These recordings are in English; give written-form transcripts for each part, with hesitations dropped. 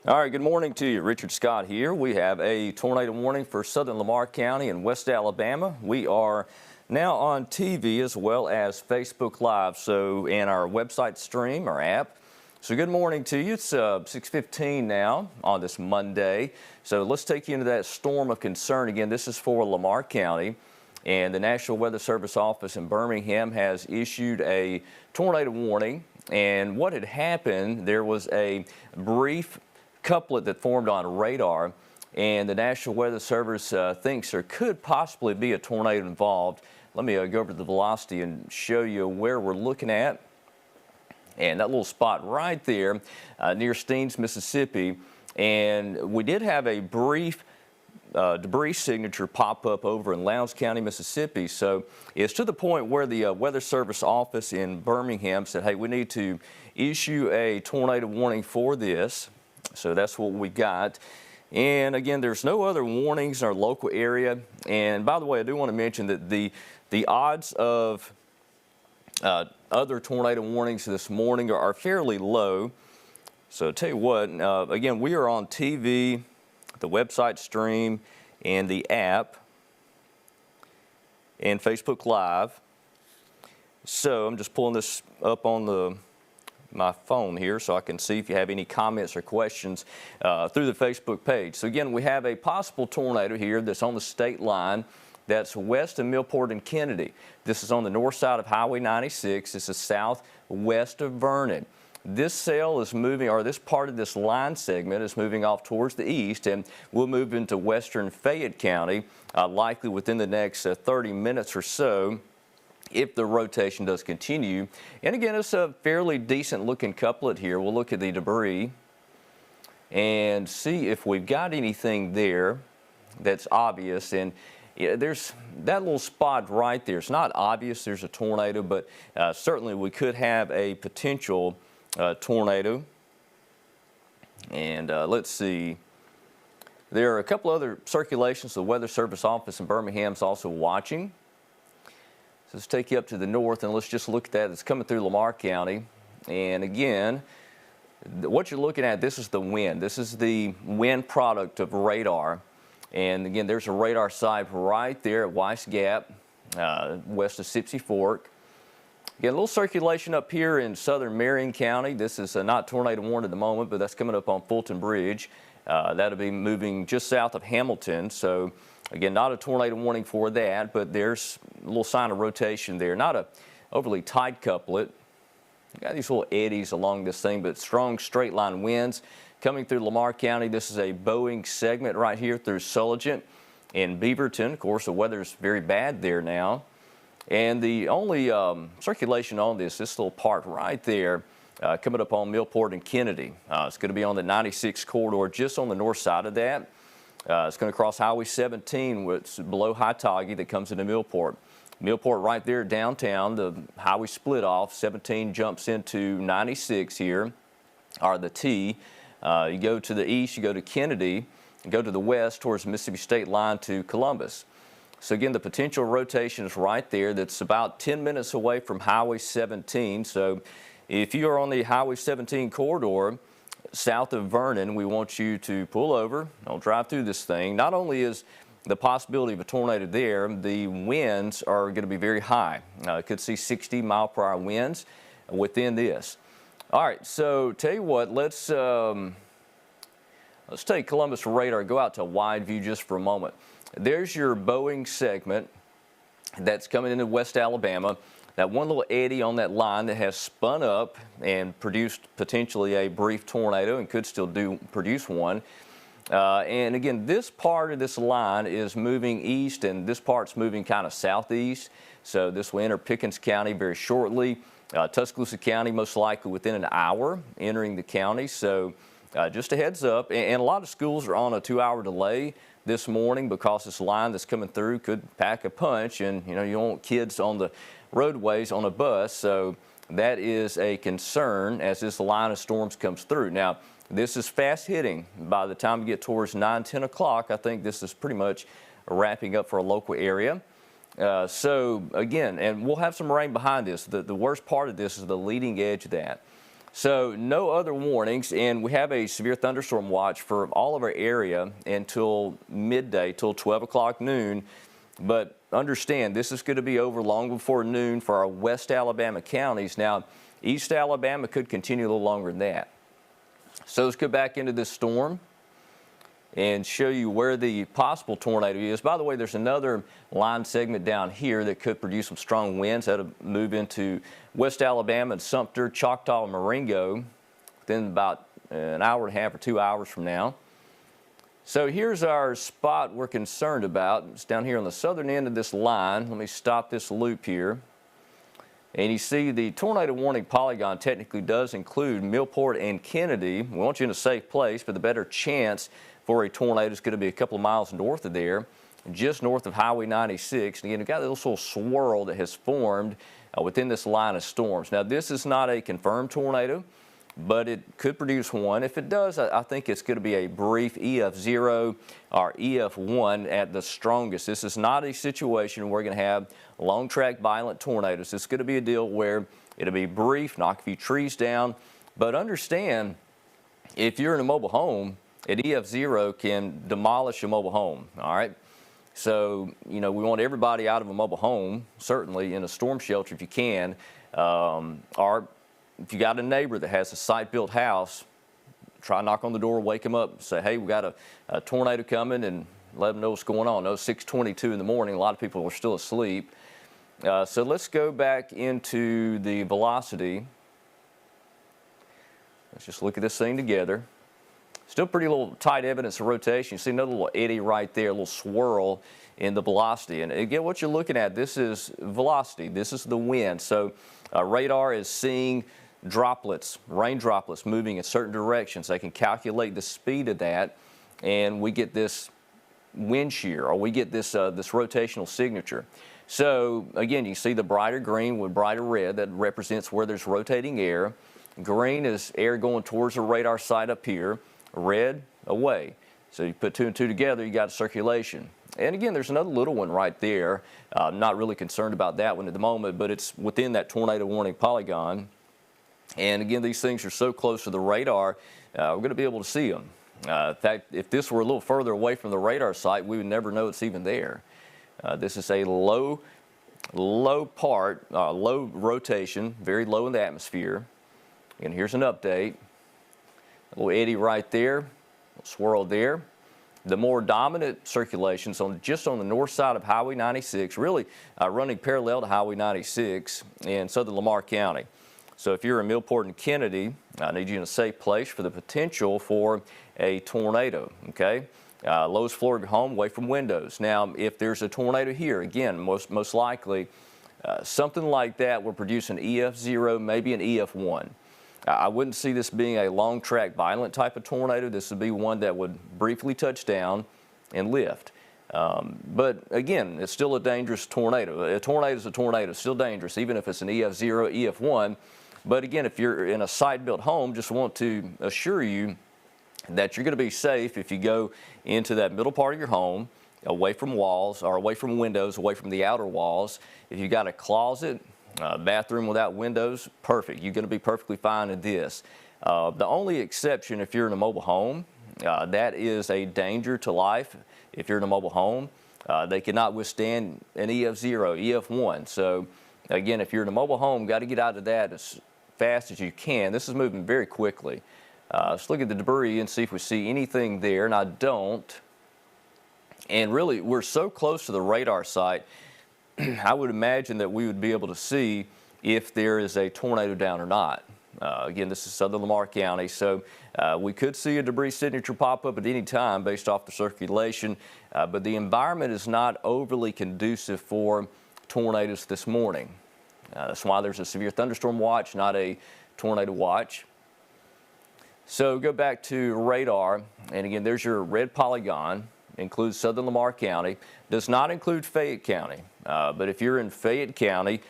All right, good morning to you. Richard Scott here. We have a tornado warning for southern Lamar County and West Alabama. We are now on TV as well as Facebook Live, so in our website stream, our app. So good morning to you. It's 6:15 now on this Monday. So let's take you into that storm of concern. Again, this is for Lamar County, and the National Weather Service office in Birmingham has issued a tornado warning. And what had happened, there was a brief couplet that formed on radar, and the National Weather Service thinks there could possibly be a tornado involved. Let me go over to the velocity and show you where we're looking at. And that little spot right there near Steens, Mississippi. And we did have a brief debris signature pop up over in Lowndes County, Mississippi. So it's to the point where the Weather Service office in Birmingham said, hey, we need to issue a tornado warning for this. So that's what we got. And again, there's no other warnings in our local area. And by the way, I do want to mention that the odds of other tornado warnings this morning are fairly low. So I'll tell you what, again, we are on TV, the website stream, and the app, and Facebook Live. So I'm just pulling this up on my phone here so I can see if you have any comments or questions through the Facebook page. So again, we have a possible tornado here that's on the state line that's west of Millport and Kennedy. This is on the north side of Highway 96. This is southwest of Vernon. This cell is moving, or this part of this line segment is moving off towards the east, and we'll move into western Fayette County likely within the next 30 minutes or so, if the rotation does continue. And again, it's a fairly decent looking couplet here. We'll look at the debris and see if we've got anything there that's obvious. And there's that little spot right there. It's not obvious there's a tornado, but certainly we could have a potential tornado. And let's see. There are a couple other circulations the Weather Service office in Birmingham is also watching. So let's take you up to the north and let's just look at that. It's coming through Lamar County. And again, what you're looking at, this is the wind. This is the wind product of radar. And again, there's a radar site right there at Weiss Gap, west of Sipsey Fork. Again, a little circulation up here in southern Marion County. This is not tornado warned at the moment, but that's coming up on Fulton Bridge. That'll be moving just south of Hamilton. So again, not a tornado warning for that, but there's a little sign of rotation there. Not a overly tight couplet. You got these little eddies along this thing, but strong straight line winds coming through Lamar County. This is a bowing segment right here through Sulligent and Beaverton. Of course, the weather's very bad there now. And the only circulation on this little part right there coming up on Millport and Kennedy. It's going to be on the 96 corridor just on the north side of that. It's going to cross Highway 17, which is below Hytoggy that comes into Millport. Millport right there downtown, the highway split off. 17 jumps into 96 here, or the T. You go to the east, you go to Kennedy, and go to the west towards the Mississippi State line to Columbus. So again, the potential rotation is right there. That's about 10 minutes away from Highway 17. So if you are on the Highway 17 corridor, south of Vernon, we want you to pull over. Don't drive through this thing. Not only is the possibility of a tornado there, the winds are going to be very high. Could see 60-mile-per-hour winds within this. All right, so tell you what, let's take Columbus radar, go out to wide view just for a moment. There's your bowing segment that's coming into West Alabama. That one little eddy on that line that has spun up and produced potentially a brief tornado and could still produce one. And again, this part of this line is moving east, and this part's moving kind of southeast. So this will enter Pickens County very shortly. Tuscaloosa County most likely within an hour entering the county. So just a heads up. And a lot of schools are on a 2-hour delay this morning because this line that's coming through could pack a punch, and you don't want kids on the roadways on a bus. So that is a concern as this line of storms comes through. Now, this is fast hitting. By the time we get towards 9-10 o'clock, I think this is pretty much wrapping up for a local area. So again, and we'll have some rain behind this. The worst part of this is the leading edge of that. So no other warnings, and we have a severe thunderstorm watch for all of our area until midday, till 12 o'clock noon. But understand, this is going to be over long before noon for our West Alabama counties. Now, East Alabama could continue a little longer than that. So let's go back into this storm and show you where the possible tornado is. By the way, there's another line segment down here that could produce some strong winds that'll move into West Alabama and Sumter, Choctaw, and Marengo within about an hour and a half or 2 hours from now. So here's our spot we're concerned about. It's down here on the southern end of this line. Let me stop this loop here. And you see the tornado warning polygon technically does include Millport and Kennedy. We want you in a safe place, but the better chance for a tornado is going to be a couple of miles north of there, just north of Highway 96. And again, we've got this little swirl that has formed within this line of storms. Now, this is not a confirmed tornado, but it could produce one. If it does, I think it's going to be a brief EF0 or EF1 at the strongest. This is not a situation where we're going to have long track violent tornadoes. It's going to be a deal where it'll be brief, knock a few trees down. But understand, if you're in a mobile home, an EF0 can demolish a mobile home, all right? So, you know, we want everybody out of a mobile home, certainly in a storm shelter if you can, or if you got a neighbor that has a site-built house, try to knock on the door, wake them up, say, hey, we got a tornado coming, and let them know what's going on. No, 6:22 in the morning, a lot of people are still asleep. So let's go back into the velocity. Let's just look at this thing together. Still pretty little tight evidence of rotation. You see another little eddy right there, a little swirl in the velocity. And again, what you're looking at, this is velocity. This is the wind. So radar is seeing droplets, rain droplets moving in certain directions. They can calculate the speed of that, and we get this wind shear, or we get this this rotational signature. So again, you see the brighter green with brighter red. That represents where there's rotating air. Green is air going towards the radar site up here. Red, away. So you put two and two together, you got a circulation. And again, there's another little one right there. I'm not really concerned about that one at the moment, but it's within that tornado warning polygon. And again, these things are so close to the radar, we're going to be able to see them. In fact, if this were a little further away from the radar site, we would never know it's even there. This is a low rotation, very low in the atmosphere. And here's an update. A little eddy right there, a little swirl there. The more dominant circulations just on the north side of Highway 96, really running parallel to Highway 96 in southern Lamar County. So if you're in Millport and Kennedy, I need you in a safe place for the potential for a tornado, okay? Lowest floor of your home, away from windows. Now, if there's a tornado here, again, most likely, something like that will produce an EF0, maybe an EF1. I wouldn't see this being a long track violent type of tornado. This would be one that would briefly touch down and lift. But again, it's still a dangerous tornado. A tornado is a tornado, it's still dangerous, even if it's an EF0, EF1. But again, if you're in a site-built home, just want to assure you that you're going to be safe if you go into that middle part of your home, away from walls or away from windows, away from the outer walls. If you got a closet, bathroom without windows, perfect. You're going to be perfectly fine in this. The only exception, if you're in a mobile home, that is a danger to life. If you're in a mobile home, they cannot withstand an EF0, EF1. So again, if you're in a mobile home, got to get out of that as fast as you can. This is moving very quickly. Let's look at the debris and see if we see anything there, and I don't. And really, we're so close to the radar site, I would imagine that we would be able to see if there is a tornado down or not. Again, this is southern Lamar County, so we could see a debris signature pop up at any time based off the circulation, but the environment is not overly conducive for tornadoes this morning. That's why there's a severe thunderstorm watch, not a tornado watch. So go back to radar, and again, there's your red polygon. Includes southern Lamar County, does not include Fayette County. But if you're in Fayette County,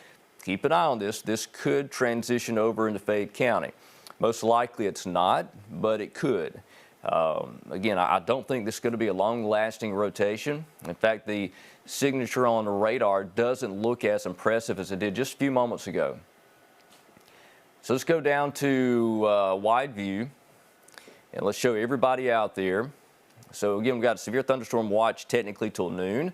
keep an eye on this. This could transition over into Fayette County. Most likely it's not, but it could. Again, I don't think this is going to be a long-lasting rotation. In fact, the signature on the radar doesn't look as impressive as it did just a few moments ago. So let's go down to wide view, and let's show everybody out there. So again, we've got a severe thunderstorm watch technically till noon.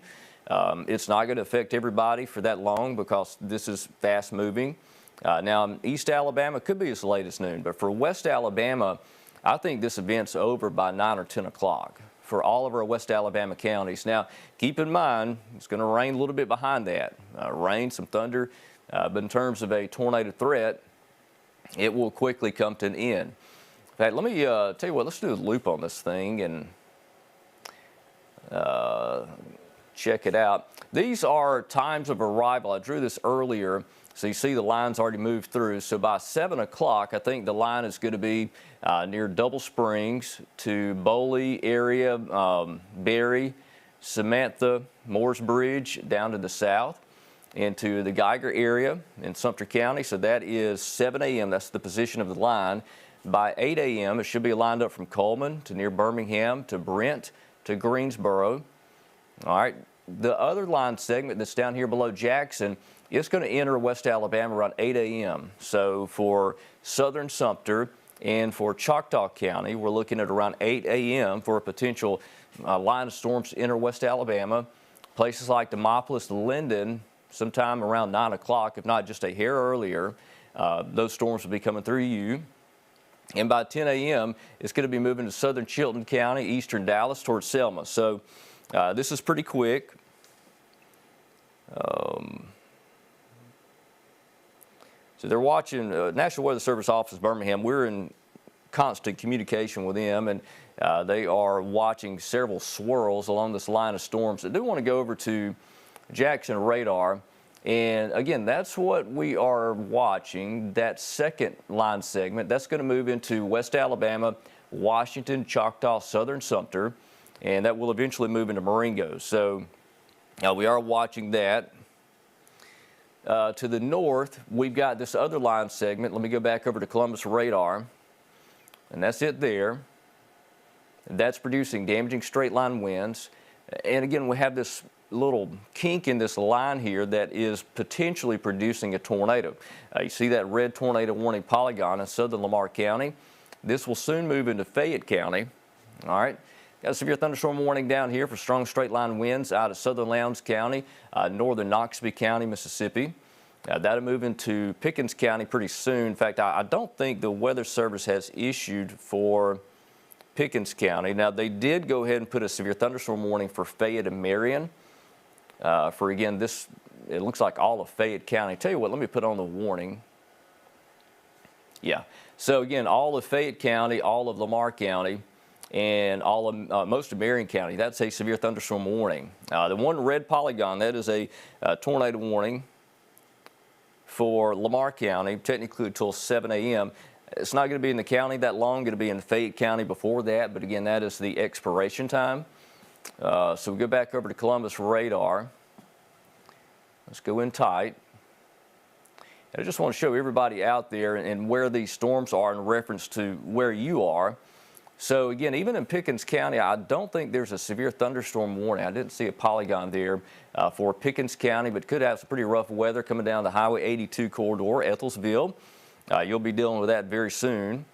It's not going to affect everybody for that long because this is fast moving. Now in East Alabama, could be as late as noon, but for West Alabama, I think this event's over by 9 or 10 o'clock for all of our West Alabama counties. Now, keep in mind, it's going to rain a little bit behind that. Rain, some thunder, but in terms of a tornado threat, it will quickly come to an end. In fact, let me tell you what, let's do a loop on this thing and check it out. These are times of arrival. I drew this earlier, so you see the line's already moved through. So by 7 o'clock, I think the line is going to be near Double Springs to Boley area, Berry, Samantha, Moores Bridge down to the south, into the Geiger area in Sumter County. So that is 7 a.m. That's the position of the line. By 8 a.m., it should be lined up from Coleman to near Birmingham to Brent to Greensboro. All right, the other line segment that's down here below Jackson, it's going to enter West Alabama around 8 a.m. So for southern Sumter and for Choctaw County, we're looking at around 8 a.m. for a potential line of storms to enter West Alabama. Places like Demopolis, Linden, sometime around 9 o'clock, if not just a hair earlier, those storms will be coming through you. And by 10 a.m., it's going to be moving to southern Chilton County, eastern Dallas towards Selma. So this is pretty quick. So they're watching National Weather Service Office Birmingham. We're in constant communication with them, and they are watching several swirls along this line of storms. I do want to go over to Jackson radar, and again, that's what we are watching. That second line segment, that's going to move into West Alabama, Washington, Choctaw, southern Sumter, and that will eventually move into Marengo. So we are watching that. To the north, we've got this other line segment. Let me go back over to Columbus radar, and that's it there. That's producing damaging straight line winds. And again, we have this little kink in this line here that is potentially producing a tornado. You see that red tornado warning polygon in southern Lamar County. This will soon move into Fayette County. All right. Got a severe thunderstorm warning down here for strong straight line winds out of southern Lowndes County, northern Noxubee County, Mississippi. That'll move into Pickens County pretty soon. In fact, I don't think the Weather Service has issued for Pickens County. Now, they did go ahead and put a severe thunderstorm warning for Fayette and Marion. For again, this, it looks like all of Fayette County. Tell you what, let me put on the warning. Yeah. So again, all of Fayette County, all of Lamar County, and all of most of Marion County, that's a severe thunderstorm warning. The one red polygon, that is a tornado warning for Lamar County, technically until 7 a.m. It's not going to be in the county that long, going to be in Fayette County before that, but again, that is the expiration time. So we go back over to Columbus radar. Let's go in tight. I just want to show everybody out there and where these storms are in reference to where you are. So again, even in Pickens County, I don't think there's a severe thunderstorm warning. I didn't see a polygon there for Pickens County, but could have some pretty rough weather coming down the Highway 82 corridor, Ethelsville. You'll be dealing with that very soon.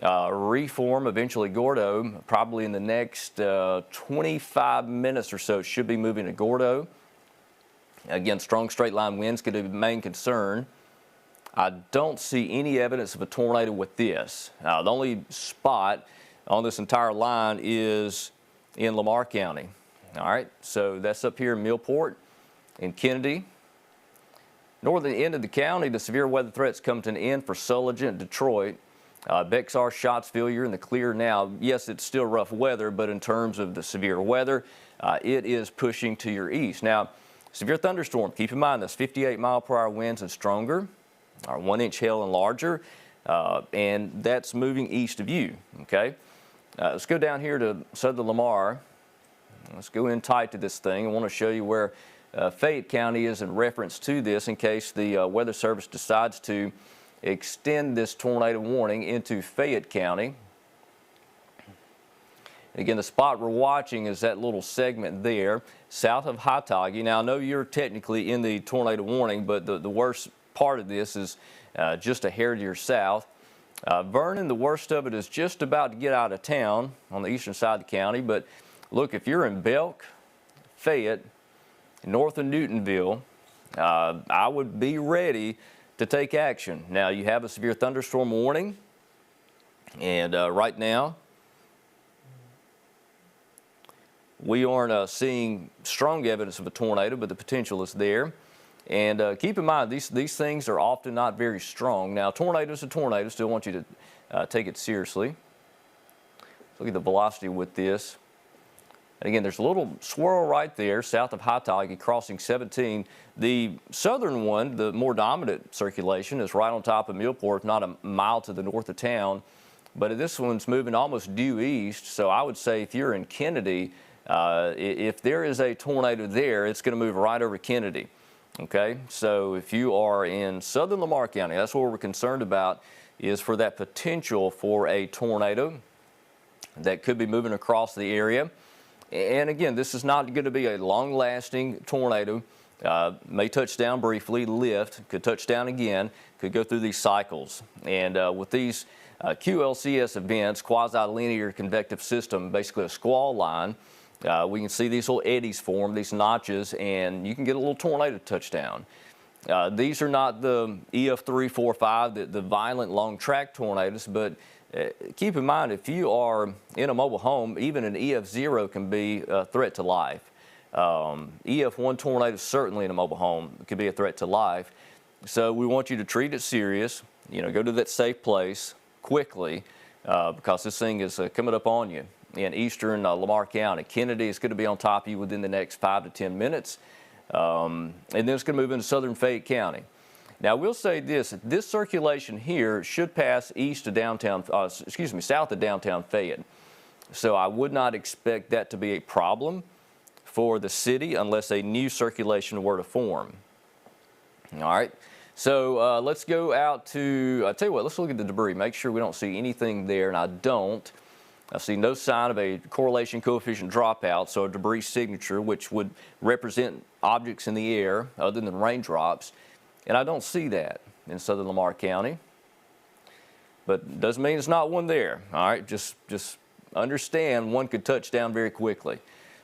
Reform, eventually Gordo, probably in the next 25 minutes or so, should be moving to Gordo. Again, strong straight line winds could be the main concern. I don't see any evidence of a tornado with this. The only spot on this entire line is in Lamar County. All right, so that's up here in Millport, in Kennedy. Northern end of the county, the severe weather threats come to an end for Sulligent, Detroit. Bexar, Scottsville, you're in the clear now. Yes, it's still rough weather, but in terms of the severe weather, it is pushing to your east. Now, severe thunderstorm, keep in mind that's 58-mile-per-hour winds and stronger, or 1-inch hail and larger, and that's moving east of you, okay? Let's go down here to southern Lamar. Let's go in tight to this thing. I want to show you where Fayette County is in reference to this in case the Weather Service decides to extend this tornado warning into Fayette County. Again, the spot we're watching is that little segment there, south of Hattagee. Now, I know you're technically in the tornado warning, but the worst part of this is just a hair to your south. Vernon, the worst of it is just about to get out of town on the eastern side of the county. But look, if you're in Belk, Fayette, north of Newtonville, I would be ready to take action. Now, you have a severe thunderstorm warning, and right now we aren't seeing strong evidence of a tornado, but the potential is there. And keep in mind, these things are often not very strong. Now, tornadoes are tornadoes. Still want you to take it seriously. Look at the velocity with this. And again, there's a little swirl right there south of Hightog crossing 17. The southern one, the more dominant circulation, is right on top of Millport, not a mile to the north of town. But this one's moving almost due east. So I would say if you're in Kennedy, if there is a tornado there, it's going to move right over Kennedy. Okay, so if you are in southern Lamar County, that's what we're concerned about, is for that potential for a tornado that could be moving across the area. And again, this is not going to be a long-lasting tornado. May touch down briefly, lift, could touch down again, could go through these cycles. And with these QLCS events, quasi-linear convective system, basically a squall line, we can see these little eddies form, these notches, and you can get a little tornado touchdown. These are not the EF3, 4, 5, the violent long track tornadoes, but keep in mind, if you are in a mobile home, even an EF0 can be a threat to life. EF1 tornado certainly in a mobile home could be a threat to life. So we want you to treat it serious, go to that safe place quickly, because this thing is coming up on you in eastern Lamar County. Kennedy is going to be on top of you within the next 5 to 10 minutes. And then it's going to move into southern Fayette County. Now, we'll say this circulation here should pass east of downtown, south of downtown Fayette. So I would not expect that to be a problem for the city unless a new circulation were to form. All right. So let's go out to, I tell you what, let's look at the debris. Make sure we don't see anything there, and I don't. I see no sign of a correlation coefficient dropout, so a debris signature, which would represent objects in the air other than raindrops. And I don't see that in southern Lamar County. But doesn't mean it's not one there. All right, just understand one could touch down very quickly.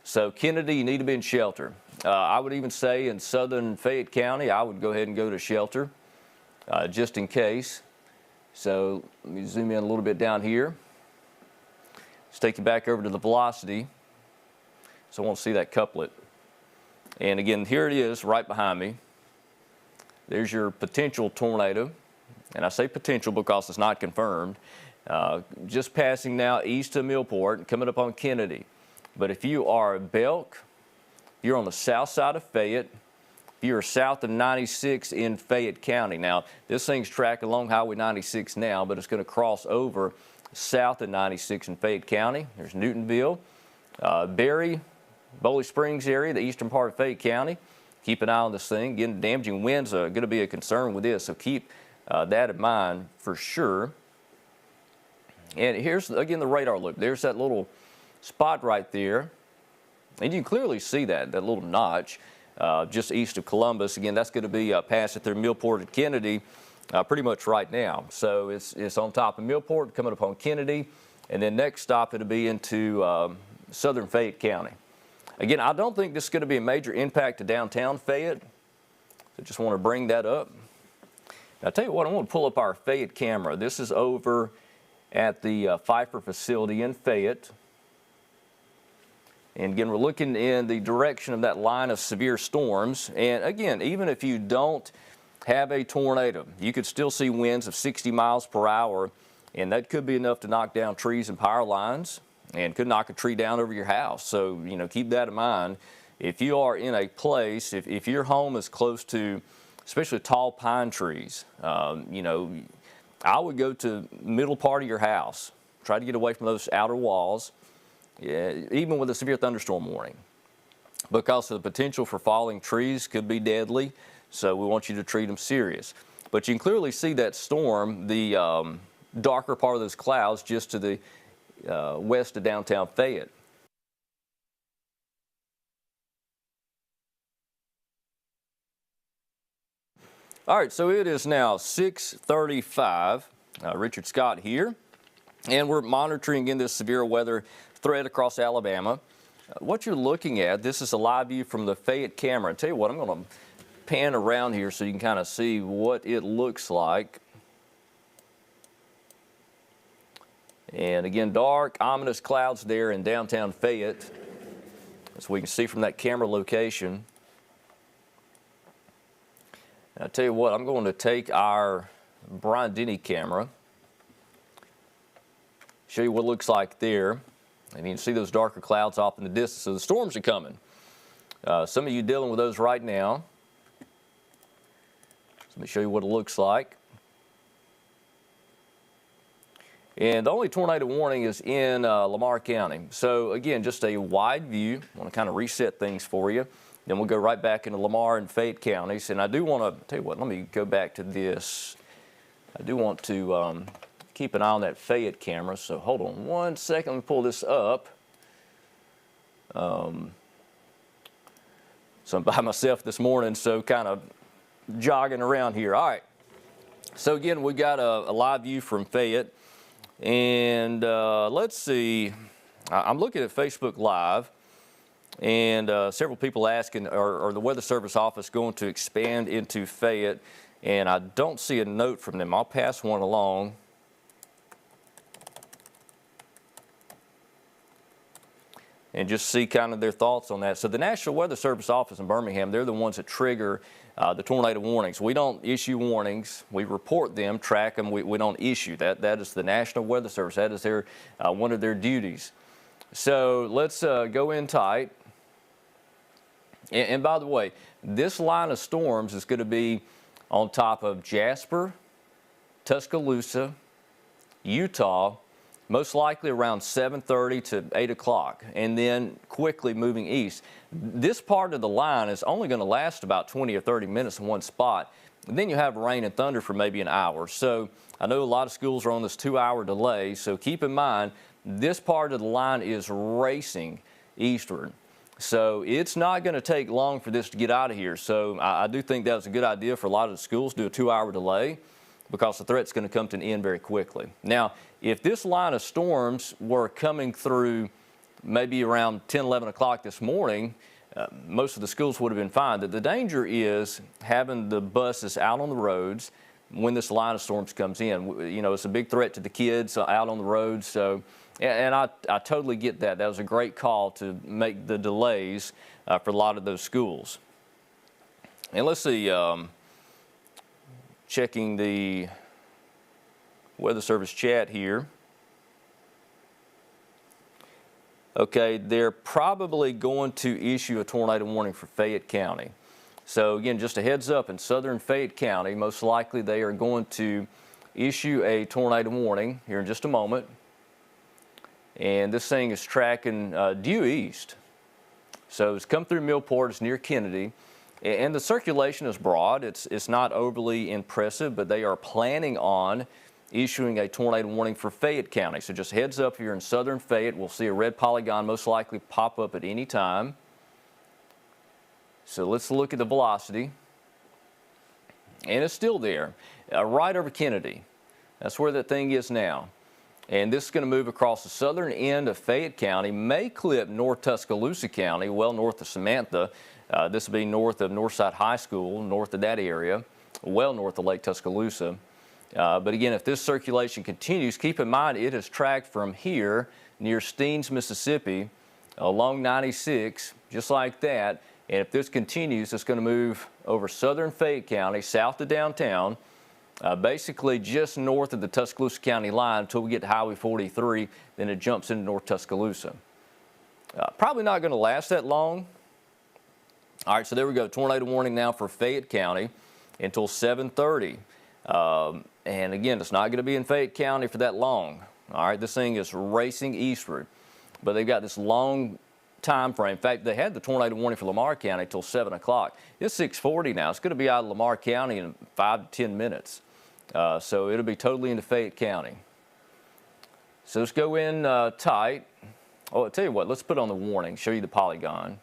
So Kennedy, you need to be in shelter. I would even say in southern Fayette County, I would go ahead and go to shelter just in case. So let me zoom in a little bit down here. Let's take you back over to the velocity. So I want to see that couplet. And again, here it is right behind me. There's your potential tornado. And I say potential because it's not confirmed. Just passing now east of Millport and coming up on Kennedy. But if you are Belk, you're on the south side of Fayette, you're south of 96 in Fayette County. Now, this thing's tracking along Highway 96 now, but it's going to cross over south of 96 in Fayette County. There's Newtonville, Berry, Bowley Springs area, the eastern part of Fayette County. Keep an eye on this thing. Again, damaging winds are going to be a concern with this, so keep that in mind for sure. And here's, again, the radar loop. There's that little spot right there. And you can clearly see that little notch just east of Columbus. Again, that's going to be passing through Millport and Kennedy pretty much right now. So it's on top of Millport, coming upon Kennedy, and then next stop it'll be into southern Fayette County. Again, I don't think this is going to be a major impact to downtown Fayette. So just want to bring that up. Now, I'll tell you what, I want to pull up our Fayette camera. This is over at the Pfeiffer facility in Fayette. And again, we're looking in the direction of that line of severe storms. And again, even if you don't have a tornado, you could still see winds of 60 miles per hour. And that could be enough to knock down trees and power lines and could knock a tree down over your house. So, keep that in mind. If you are in a place, if your home is close to, especially tall pine trees, I would go to middle part of your house. Try to get away from those outer walls. Yeah, even with a severe thunderstorm warning, because of the potential for falling trees could be deadly, so we want you to treat them serious. But you can clearly see that storm, the darker part of those clouds just to the west of downtown Fayette. All right, so it is now 6:35. Richard Scott here, and we're monitoring in this severe weather threat across Alabama. What you're looking at, this is a live view from the Fayette camera. I tell you what, I'm going to pan around here so you can kind of see what it looks like. And again, dark, ominous clouds there in downtown Fayette, as we can see from that camera location. And I tell you what, I'm going to take our Brian Denny camera, show you what it looks like there. And you can see those darker clouds off in the distance. So the storms are coming. Some of you dealing with those right now. So let me show you what it looks like. And the only tornado warning is in Lamar County. So again, just a wide view. I want to kind of reset things for you. Then we'll go right back into Lamar and Fayette counties. And I do want to, tell you what, let me go back to this. I do want to keep an eye on that Fayette camera. So hold on one second, let me pull this up. So I'm by myself this morning, so kind of jogging around here. All right. So again, we got a live view from Fayette. And let's see, I'm looking at Facebook Live, and several people asking, are the Weather Service office going to expand into Fayette? And I don't see a note from them. I'll pass one along. And just see kind of their thoughts on that. So the National Weather Service office in Birmingham, they're the ones that trigger the tornado warnings. We don't issue warnings. We report them, track them. We don't issue that. That is the National Weather Service. That is their one of their duties. So let's go in tight. And by the way, this line of storms is going to be on top of Jasper, Tuscaloosa, Utah, most likely around 7:30 to 8 o'clock, and then quickly moving east. This part of the line is only going to last about 20 or 30 minutes in one spot. And then you have rain and thunder for maybe an hour. So I know a lot of schools are on this 2-hour delay, so keep in mind this part of the line is racing eastward. So it's not going to take long for this to get out of here. So I do think that was a good idea for a lot of the schools to do a 2-hour delay, because the threat's going to come to an end very quickly. Now, if this line of storms were coming through maybe around 10, 11 o'clock this morning, most of the schools would have been fine. The danger is having the buses out on the roads when this line of storms comes in. You know, it's a big threat to the kids out on the roads. So, and I totally get that. That was a great call to make the delays for a lot of those schools. And let's see. Checking the Weather Service chat here. Okay, they're probably going to issue a tornado warning for Fayette County. So again, just a heads up, in southern Fayette County, most likely they are going to issue a tornado warning here in just a moment. And this thing is tracking due east. So it's come through Millport, it's near Kennedy. And the circulation is broad. It's not overly impressive, but they are planning on issuing a tornado warning for Fayette County. So just heads up here in southern Fayette. We'll see a red polygon most likely pop up at any time. So let's look at the velocity. And it's still there, right over Kennedy. That's where that thing is now. And this is going to move across the southern end of Fayette County, may clip North Tuscaloosa County, well north of Samantha. This will be north of Northside High School, north of that area, well north of Lake Tuscaloosa. But again, if this circulation continues, keep in mind it is tracked from here near Steens, Mississippi, along 96, just like that. And if this continues, it's going to move over southern Fayette County, south of downtown, basically just north of the Tuscaloosa County line until we get to Highway 43, then it jumps into North Tuscaloosa. Probably not going to last that long. All right, so there we go. Tornado warning now for Fayette County until 7:30. And again, it's not going to be in Fayette County for that long. All right, this thing is racing eastward, but they've got this long time frame. In fact, they had the tornado warning for Lamar County until 7 o'clock. It's 6:40 now. It's going to be out of Lamar County in 5 to 10 minutes. So it'll be totally into Fayette County. So let's go in tight. Oh, I'll tell you what, let's put on the warning, show you the polygon.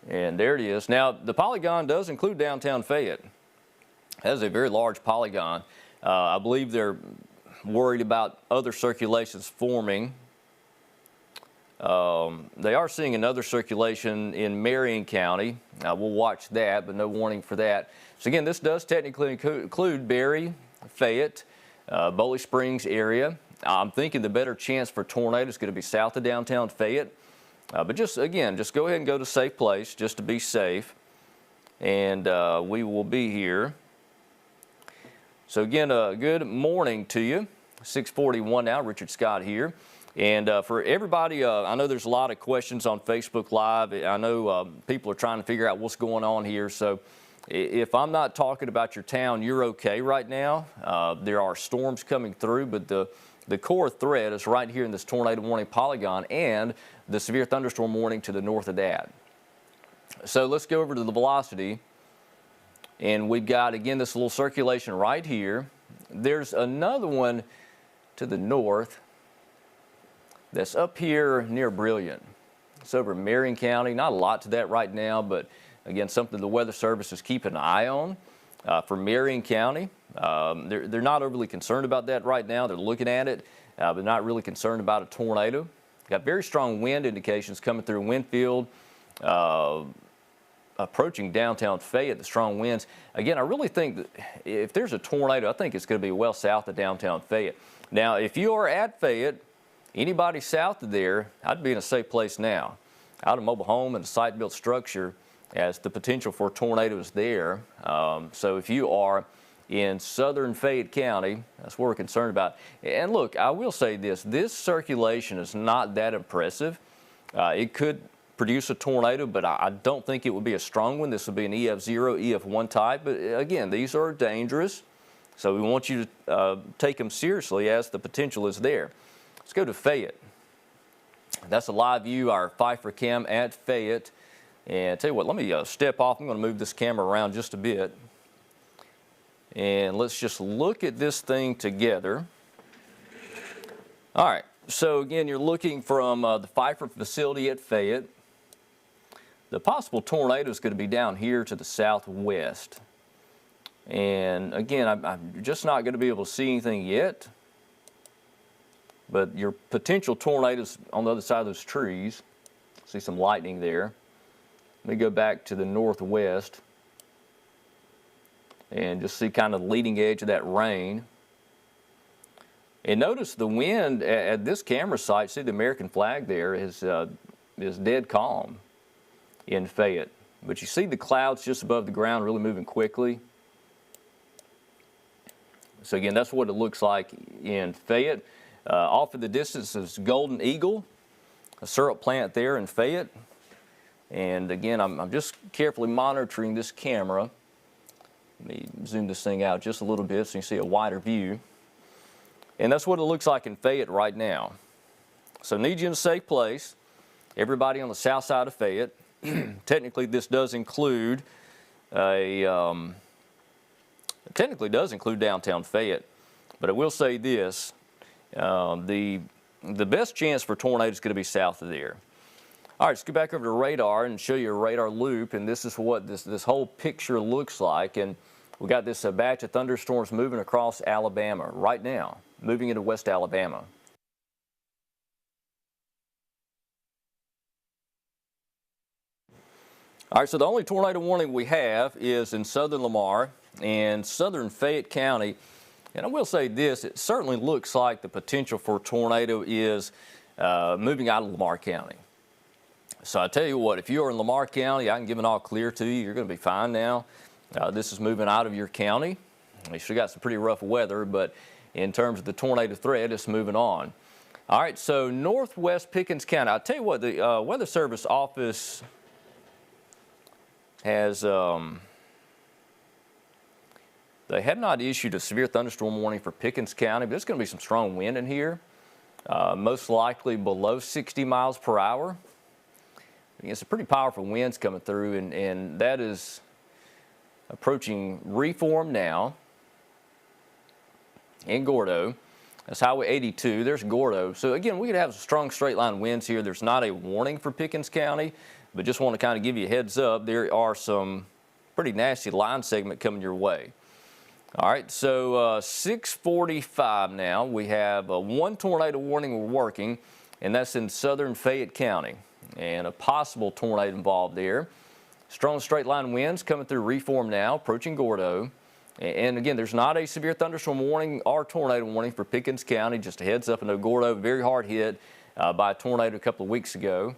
And there it is. Now, the polygon does include downtown Fayette. That is a very large polygon. I believe they're worried about other circulations forming. They are seeing another circulation in Marion County. We'll watch that, but no warning for that. So again, this does technically include Berry, Fayette, Boley Springs area. I'm thinking the better chance for tornado is going to be south of downtown Fayette. But just go ahead and go to a safe place just to be safe. And we will be here. So again, good morning to you. 6:41 now, Richard Scott here. And for everybody, I know there's a lot of questions on Facebook Live. I know people are trying to figure out what's going on here. So if I'm not talking about your town, you're okay right now. There are storms coming through, but the core threat is right here in this tornado warning polygon and the severe thunderstorm warning to the north of that. So let's go over to the velocity. And we've got, again, this little circulation right here. There's another one to the north that's up here near Brilliant. It's over in Marion County. Not a lot to that right now, but again, something the Weather Service is keeping an eye on for Marion County. They're not overly concerned about that right now. They're looking at it, but not really concerned about a tornado. Got very strong wind indications coming through Winfield, approaching downtown Fayette, the strong winds. Again, I really think that if there's a tornado, I think it's going to be well south of downtown Fayette. Now, if you are at Fayette, anybody south of there, I'd be in a safe place now. Out of mobile home and a site-built structure, as the potential for tornadoes there. So if you are in southern Fayette County, that's what we're concerned about. And look, I will say this circulation is not that impressive. It could produce a tornado, but I don't think it would be a strong one. This would be an EF0, EF1 type. But again, these are dangerous. So we want you to take them seriously as the potential is there. Let's go to Fayette. That's a live view, our Pfeiffer cam at Fayette. And tell you what, let me step off. I'm going to move this camera around just a bit. And let's just look at this thing together. All right, so again, you're looking from the Pfeiffer facility at Fayette. The possible tornado is going to be down here to the southwest. And again, I'm just not going to be able to see anything yet. But your potential tornadoes on the other side of those trees. See some lightning there. Let me go back to the northwest and just see kind of the leading edge of that rain. And notice the wind at this camera site, see the American flag there is dead calm in Fayette. But you see the clouds just above the ground really moving quickly. So again, that's what it looks like in Fayette. Off in the distance is Golden Eagle, a syrup plant there in Fayette. And again, I'm just carefully monitoring this camera. Let me zoom this thing out just a little bit so you can see a wider view. And that's what it looks like in Fayette right now. So need you in a safe place. Everybody on the south side of Fayette. Technically, this does include downtown Fayette. But I will say this, the best chance for tornadoes is going to be south of there. All right, let's go back over to radar and show you a radar loop, and this is what this whole picture looks like. And we got this batch of thunderstorms moving across Alabama right now, moving into West Alabama. All right, so the only tornado warning we have is in southern Lamar and southern Fayette County. And I will say this, it certainly looks like the potential for a tornado is moving out of Lamar County. So I tell you what, if you are in Lamar County, I can give an all clear to you. You're going to be fine now. This is moving out of your county. You still got some pretty rough weather, but in terms of the tornado threat, it's moving on. All right, so northwest Pickens County. I'll tell you what, the Weather Service office has, they have not issued a severe thunderstorm warning for Pickens County, but there's going to be some strong wind in here, most likely below 60 miles per hour. It's a pretty powerful winds coming through, and that is approaching Reform now in Gordo. That's Highway 82. There's Gordo. So again, we could have strong straight line winds here. There's not a warning for Pickens County, but just want to kind of give you a heads up. There are some pretty nasty line segment coming your way. All right, so 6:45 now. We have one tornado warning we're working, and that's in southern Fayette County, and a possible tornado involved there. Strong straight line winds coming through Reform now, approaching Gordo. And again, there's not a severe thunderstorm warning or tornado warning for Pickens County. Just a heads up. I know Gordo, very hard hit by a tornado a couple of weeks ago.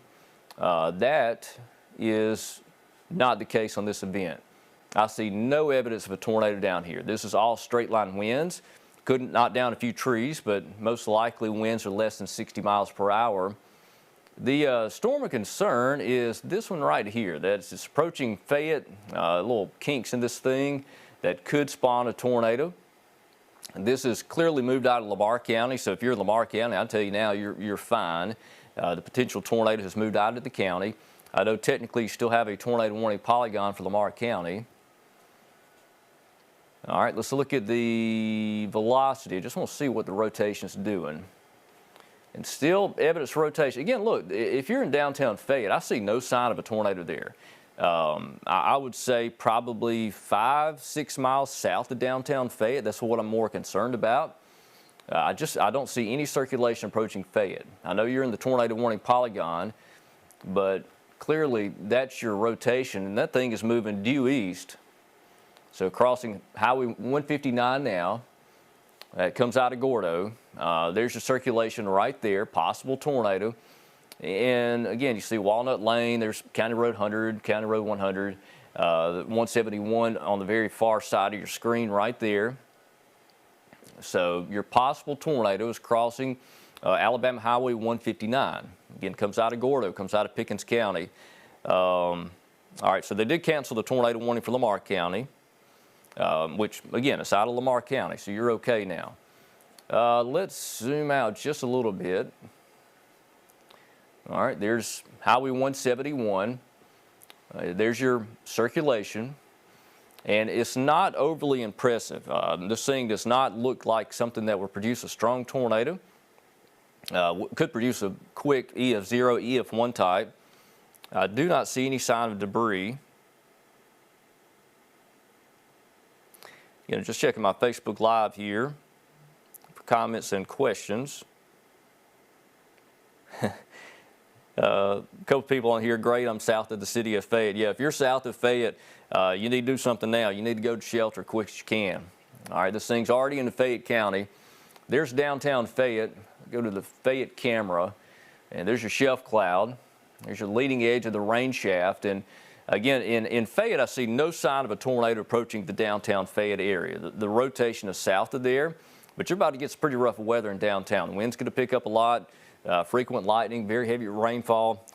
That is not the case on this event. I see no evidence of a tornado down here. This is all straight line winds. Couldn't knock down a few trees, but most likely winds are less than 60 miles per hour. The storm of concern is this one right here. It's approaching Fayette. Little kinks in this thing that could spawn a tornado. And this is clearly moved out of Lamar County, so if you're in Lamar County, I'll tell you now, you're fine. The potential tornado has moved out of the county. I know technically you still have a tornado warning polygon for Lamar County. All right, let's look at the velocity. I just want to see what the rotation's doing. And still evidence for rotation. Again, look, if you're in downtown Fayette, I see no sign of a tornado there. I would say probably 5-6 miles south of downtown Fayette. That's what I'm more concerned about. I don't see any circulation approaching Fayette. I know you're in the tornado warning polygon, but clearly that's your rotation, and that thing is moving due east. So crossing Highway 159 now, it comes out of Gordo. There's your circulation right there, possible tornado. And again, you see Walnut Lane, there's County Road 100, County Road 100, 171 on the very far side of your screen right there. So your possible tornado is crossing Alabama Highway 159. Again, comes out of Gordo, comes out of Pickens County. All right, so they did cancel the tornado warning for Lamar County, which again, it's out of Lamar County, so you're okay now. Let's zoom out just a little bit. All right, there's Highway 171. There's your circulation, and it's not overly impressive. This thing does not look like something that would produce a strong tornado. Could produce a quick EF0, EF1 type. I do not see any sign of debris. Just checking my Facebook Live here for comments and questions. A couple people on here, great, I'm south of the city of Fayette. Yeah, if you're south of Fayette, you need to do something now. You need to go to shelter quick as you can. All right, this thing's already in Fayette County. There's downtown Fayette. Go to the Fayette camera, and there's your shelf cloud. There's your leading edge of the rain shaft. And again, in Fayette, I see no sign of a tornado approaching the downtown Fayette area. The rotation is south of there, but you're about to get some pretty rough weather in downtown. The wind's going to pick up a lot. Frequent lightning, very heavy rainfall,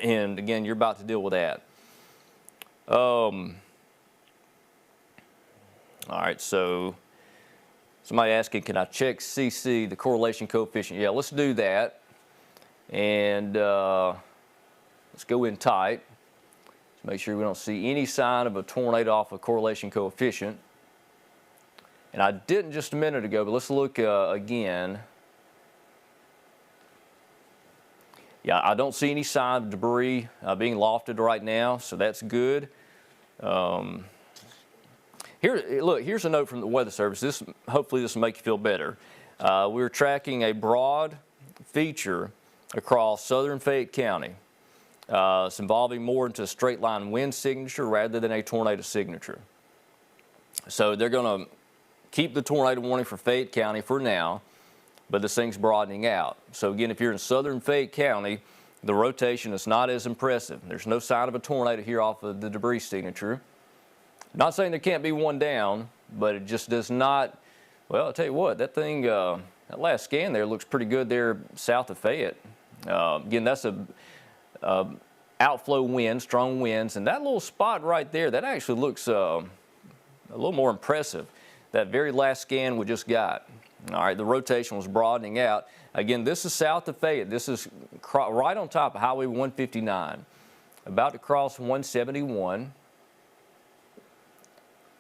and again, you're about to deal with that. All right, so somebody asking, can I check CC, the correlation coefficient? Yeah, let's do that. And let's go in tight. Let's make sure we don't see any sign of a tornado off of correlation coefficient. And I didn't just a minute ago, but let's look again. Yeah, I don't see any sign of debris being lofted right now, so that's good. Here's a note from the Weather Service. Hopefully this will make you feel better. We're tracking a broad feature across southern Fayette County. It's involving more into a straight line wind signature rather than a tornado signature. So they're going to keep the tornado warning for Fayette County for now, but this thing's broadening out. So again, if you're in southern Fayette County, the rotation is not as impressive. There's no sign of a tornado here off of the debris signature. Not saying there can't be one down, but it just does not. Well, I'll tell you what, that thing, that last scan there looks pretty good there south of Fayette. Again, that's a outflow wind, strong winds, and that little spot right there, that actually looks a little more impressive. That very last scan we just got. All right, the rotation was broadening out. Again, this is south of Fayette. This is right on top of Highway 159, about to cross 171.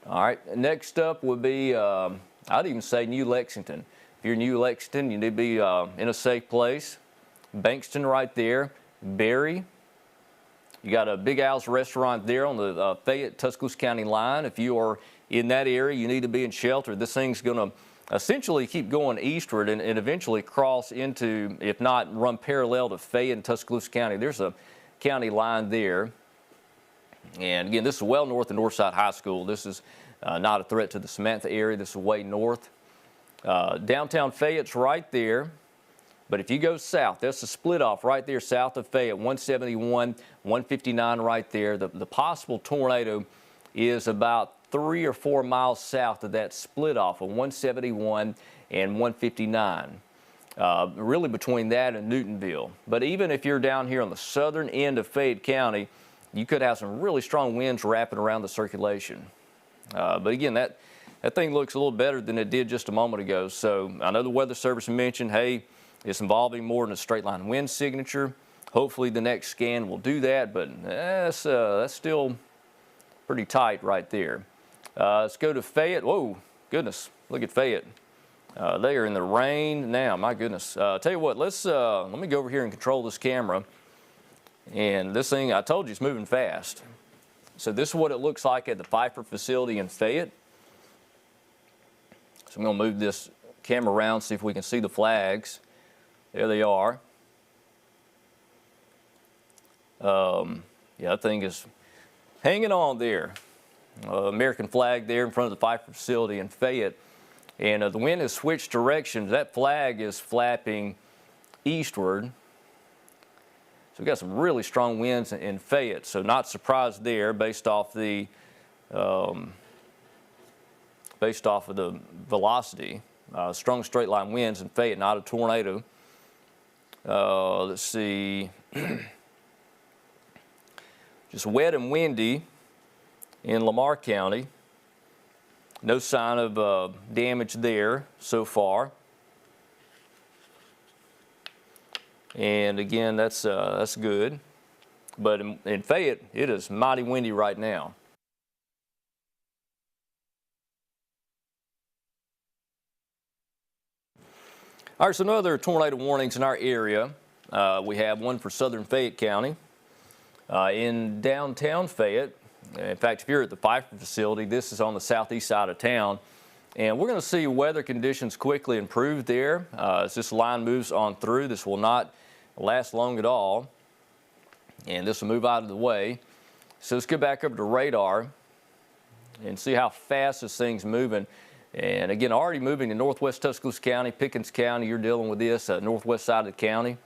All right, next up would be, I'd even say New Lexington. If you're New Lexington, you need to be in a safe place. Bankston right there, Berry, You got a Big Al's restaurant there on the Fayette-Tuscaloosa County line. If you are in that area, you need to be in shelter. This thing's going to essentially keep going eastward and eventually cross into, if not run parallel to Fayette and Tuscaloosa County. There's a county line there. And again, this is well north of Northside High School. This is not a threat to the Samantha area. This is way north. Downtown Fayette's right there. But if you go south, that's the split off right there south of Fayette, 171, 159 right there. The possible tornado is about 3 or 4 miles south of that split off of 171 and 159. Really between that and Newtonville. But even if you're down here on the southern end of Fayette County, you could have some really strong winds wrapping around the circulation. But again, that thing looks a little better than it did just a moment ago. So I know the Weather Service mentioned, hey, it's involving more than a straight line wind signature. Hopefully the next scan will do that, but that's still pretty tight right there. Let's go to Fayette. Whoa, goodness, look at Fayette. They are in the rain now, my goodness. Tell you what, let me go over here and control this camera. And this thing, I told you, it's moving fast. So this is what it looks like at the Pfeiffer facility in Fayette. So I'm going to move this camera around, see if we can see the flags. There they are. Yeah, that thing is hanging on there. American flag there in front of the Pfeiffer facility in Fayette. And the wind has switched directions. That flag is flapping eastward. So we've got some really strong winds in Fayette. So not surprised there based off the velocity. Strong straight line winds in Fayette, not a tornado. Let's see. Just wet and windy in Lamar County. No sign of damage there so far. And again, that's good. But in Fayette, it is mighty windy right now. All right, so no other tornado warnings in our area. We have one for southern Fayette County. In downtown Fayette, in fact, if you're at the Pfeiffer facility, this is on the southeast side of town. And we're going to see weather conditions quickly improve there. As this line moves on through, this will not last long at all. And this will move out of the way. So let's get back over to radar and see how fast this thing's moving. And again, already moving to northwest Tuscaloosa County, Pickens County, you're dealing with this, northwest side of the county.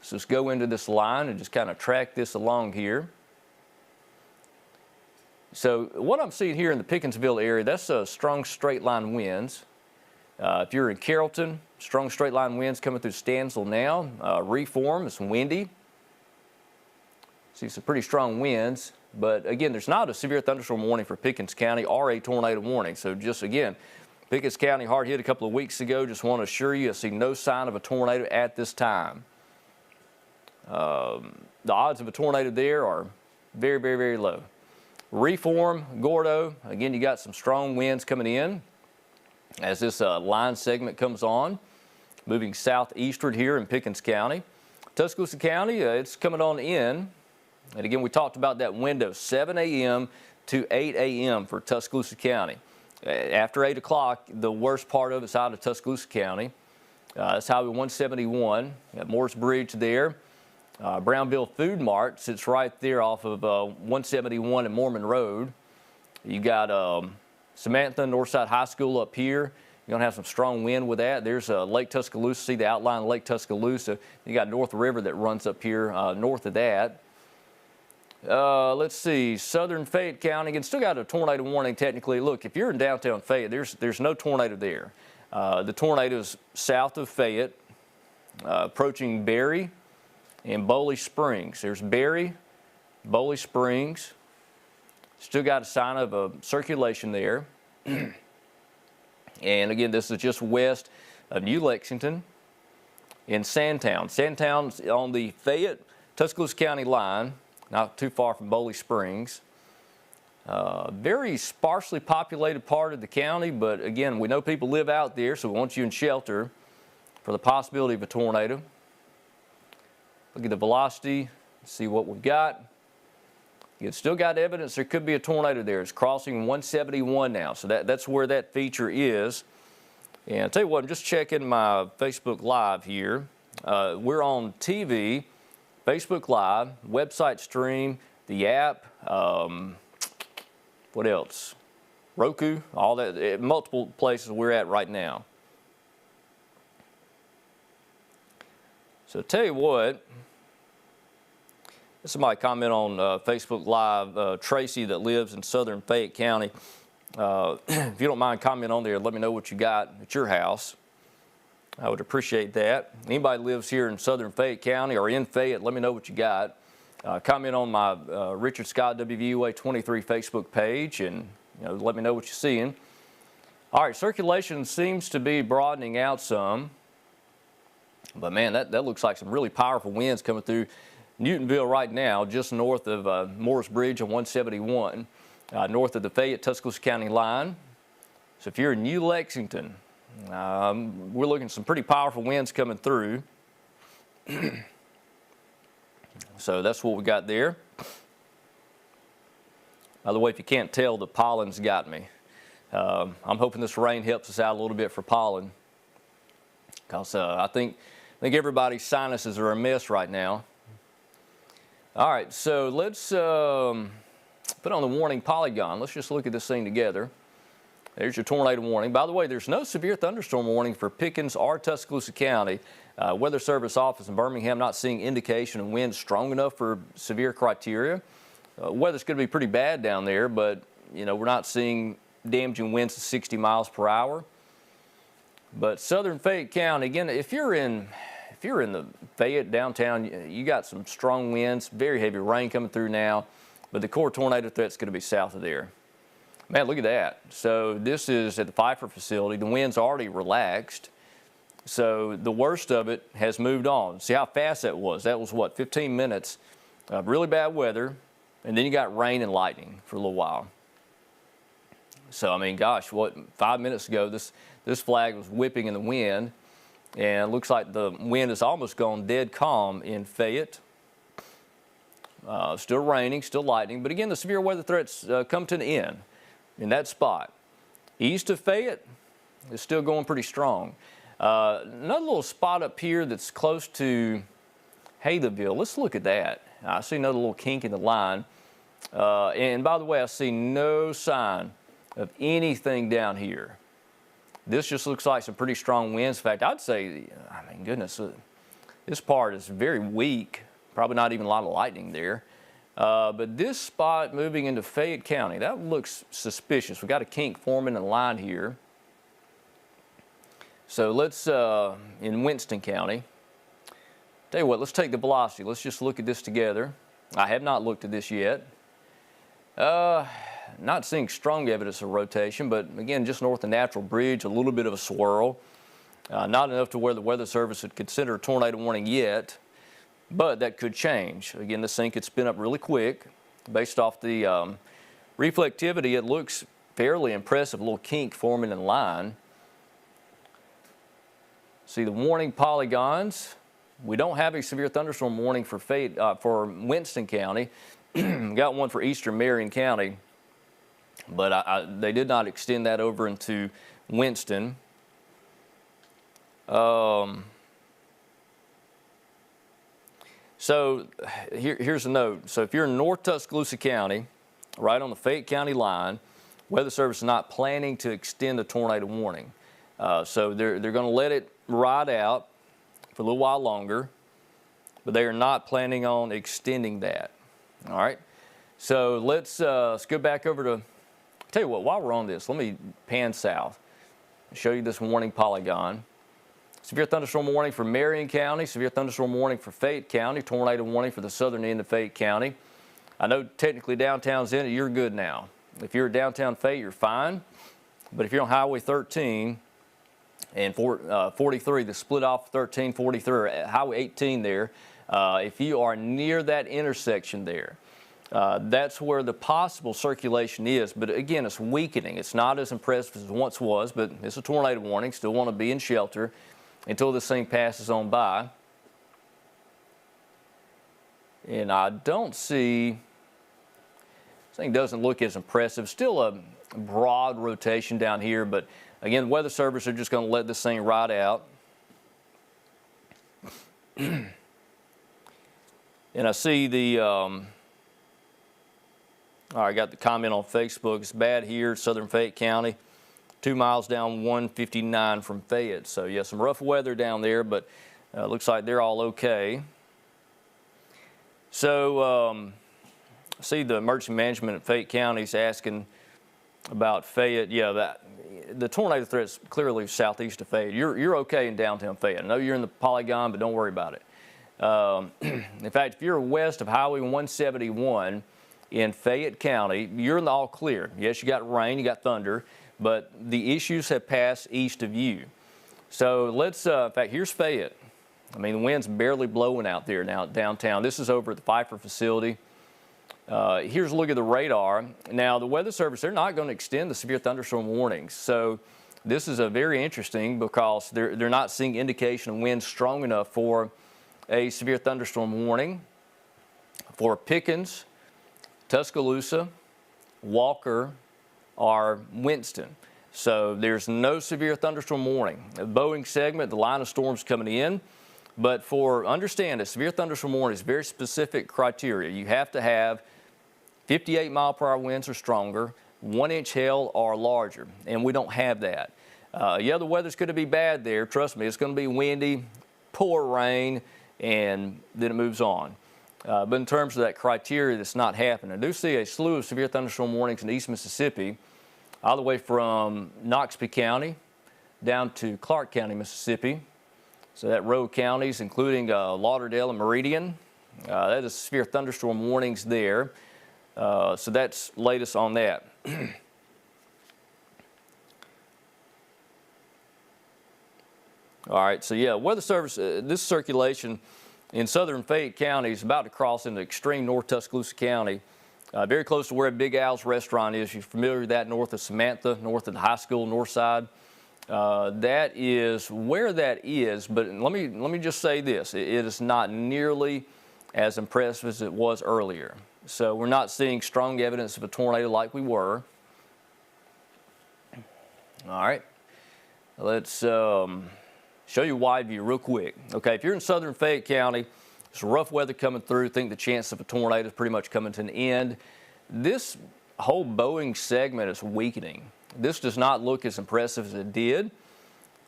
So let's go into this line and just kind of track this along here. So what I'm seeing here in the Pickensville area, that's strong straight line winds. If you're in Carrollton, strong straight line winds coming through Stanzel now. Reform, it's windy. See some pretty strong winds. But again, there's not a severe thunderstorm warning for Pickens County or a tornado warning. So just again, Pickens County hard hit a couple of weeks ago. Just want to assure you, I see no sign of a tornado at this time. The odds of a tornado there are very, very, very low. Reform, Gordo, again, you got some strong winds coming in as this line segment comes on, moving southeastward here in Pickens County. Tuscaloosa County, it's coming on in. And again, we talked about that window, 7 a.m. to 8 a.m. for Tuscaloosa County. After 8 o'clock, the worst part of it's out of Tuscaloosa County. That's Highway 171, got Morris Bridge there. Brownville Food Mart sits right there off of 171 and Mormon Road. You got Samantha, Northside High School up here. You're going to have some strong wind with that. There's Lake Tuscaloosa. See the outline of Lake Tuscaloosa. You got North River that runs up here north of that. Let's see, southern Fayette County, again, still got a tornado warning technically. Look, if you're in downtown Fayette, there's no tornado there. The tornado is south of Fayette, approaching Berry and Boley Springs. There's Berry, Boley Springs. Still got a sign of circulation there. And again, this is just west of New Lexington in Sandtown. Sandtown's on the Fayette-Tuscaloosa County line, not too far from Boley Springs. Very sparsely populated part of the county, but again, we know people live out there, so we want you in shelter for the possibility of a tornado. Look at the velocity, See what we've got. It's still got evidence there could be a tornado there. It's crossing 171 now, so that's where that feature is. And I'll tell you what, I'm just checking my Facebook Live here. We're on TV, Facebook Live, website stream, the app, what else? Roku, all that, multiple places we're at right now. So I'll tell you what, somebody comment on Facebook Live, Tracy that lives in southern Fayette County. If you don't mind, comment on there, let me know what you got at your house. I would appreciate that. Anybody lives here in southern Fayette County or in Fayette, let me know what you got. Comment on my Richard Scott WVUA 23 Facebook page and let me know what you're seeing. All right, circulation seems to be broadening out some. But man, that looks like some really powerful winds coming through Newtonville right now, just north of Morris Bridge on 171, north of the Fayette-Tuscaloosa County line. So if you're in New Lexington, we're looking at some pretty powerful winds coming through. So that's what we got there. By the way, if you can't tell, the pollen's got me. I'm hoping this rain helps us out a little bit for pollen, because I think everybody's sinuses are a mess right now. All right, so let's put on the warning polygon. Let's just look at this thing together. There's your tornado warning. By the way, there's no severe thunderstorm warning for Pickens or Tuscaloosa County. Weather Service office in Birmingham not seeing indication of winds strong enough for severe criteria. Weather's going to be pretty bad down there, but we're not seeing damaging winds to 60 miles per hour. But southern Fayette County, again, if you're in the Fayette downtown, you got some strong winds, very heavy rain coming through now, but the core tornado threat's going to be south of there. Man, look at that. So this is at the Pfeiffer facility. The wind's already relaxed. So the worst of it has moved on. See how fast that was? That was what, 15 minutes of really bad weather, and then you got rain and lightning for a little while. So I mean, gosh, what, 5 minutes ago this flag was whipping in the wind, and it looks like the wind has almost gone dead calm in Fayette. Still raining, still lightning, but again, the severe weather threats come to an end in that spot. East of Fayette is still going pretty strong. Another little spot up here that's close to Haytheville. Let's look at that. I see another little kink in the line. And by the way, I see no sign of anything down here. This just looks like some pretty strong winds. In fact, I'd say, I mean, goodness, this part is very weak. Probably not even a lot of lightning there. But this spot moving into Fayette County, that looks suspicious. We've got a kink forming in the line here. So let's, in Winston County, tell you what, let's take the velocity. Let's just look at this together. I have not looked at this yet. Not seeing strong evidence of rotation, but again, just north of Natural Bridge, a little bit of a swirl. Not enough to where the Weather Service would consider a tornado warning yet, but that could change. Again, this thing could spin up really quick. Based off the reflectivity, it looks fairly impressive, a little kink forming in line. See the warning polygons. We don't have a severe thunderstorm warning for for Winston County. Got one for eastern Marion County, but they did not extend that over into Winston. So here's a note. So if you're in North Tuscaloosa County, right on the Fayette County line, Weather Service is not planning to extend the tornado warning. So they're going to let it ride out for a little while longer, but they are not planning on extending that. All right. So let's go back over to, tell you what, while we're on this, let me pan south and show you this warning polygon. Severe thunderstorm warning for Marion County, severe thunderstorm warning for Fayette County, tornado warning for the southern end of Fayette County. I know technically downtown's in it, you're good now. If you're downtown Fayette, you're fine. But if you're on Highway 13 and 43, the split off 13, 43, or Highway 18 there, if you are near that intersection there, that's where the possible circulation is. But again, it's weakening. It's not as impressive as it once was, but it's a tornado warning. Still want to be in shelter until this thing passes on by. And I don't see, this thing doesn't look as impressive. Still a broad rotation down here, but again, the Weather Service are just going to let this thing ride out. And I see the, I got the comment on Facebook. It's bad here, southern Fayette County, 2 miles down 159 from Fayette. So yeah, some rough weather down there, but looks like they're all okay. So I see the emergency management at Fayette County is asking about Fayette. Yeah, the tornado threat's clearly southeast of Fayette. You're okay in downtown Fayette. I know you're in the polygon, but don't worry about it. In fact, if you're west of Highway 171 in Fayette County, you're in the all clear. Yes, you got rain, you got thunder, but the issues have passed east of you. So let's, in fact, here's Fayette. I mean, the wind's barely blowing out there now downtown. This is over at the Pfeiffer facility. Here's a look at the radar. Now, the Weather Service, they're not going to extend the severe thunderstorm warnings. So this is very interesting because they're not seeing indication of wind strong enough for a severe thunderstorm warning for Pickens, Tuscaloosa, Walker, or Winston. So there's no severe thunderstorm warning. The Boeing segment, the line of storms coming in. But understand, a severe thunderstorm warning is very specific criteria. You have to have 58-mile-per-hour winds or stronger, 1-inch hail or larger, and we don't have that. Yeah, the weather's going to be bad there. Trust me, it's going to be windy, pour rain, and then it moves on. But in terms of that criteria, that's not happening. I do see a slew of severe thunderstorm warnings in East Mississippi, all the way from Noxubee County down to Clark County, Mississippi. So that row of counties, including Lauderdale and Meridian, that is severe thunderstorm warnings there. So that's latest on that. All right, so yeah, Weather Service, this circulation in southern Fayette County is about to cross into extreme north Tuscaloosa County, very close to where Big Al's restaurant is. You're familiar with that, north of Samantha, north of the high school, north side. That is where that is, but let me just say this. It is not nearly as impressive as it was earlier. So we're not seeing strong evidence of a tornado like we were. All right, let's show you wide view real quick. Okay, if you're in southern Fayette County, there's rough weather coming through. Think the chance of a tornado is pretty much coming to an end. This whole Boeing segment is weakening. This does not look as impressive as it did,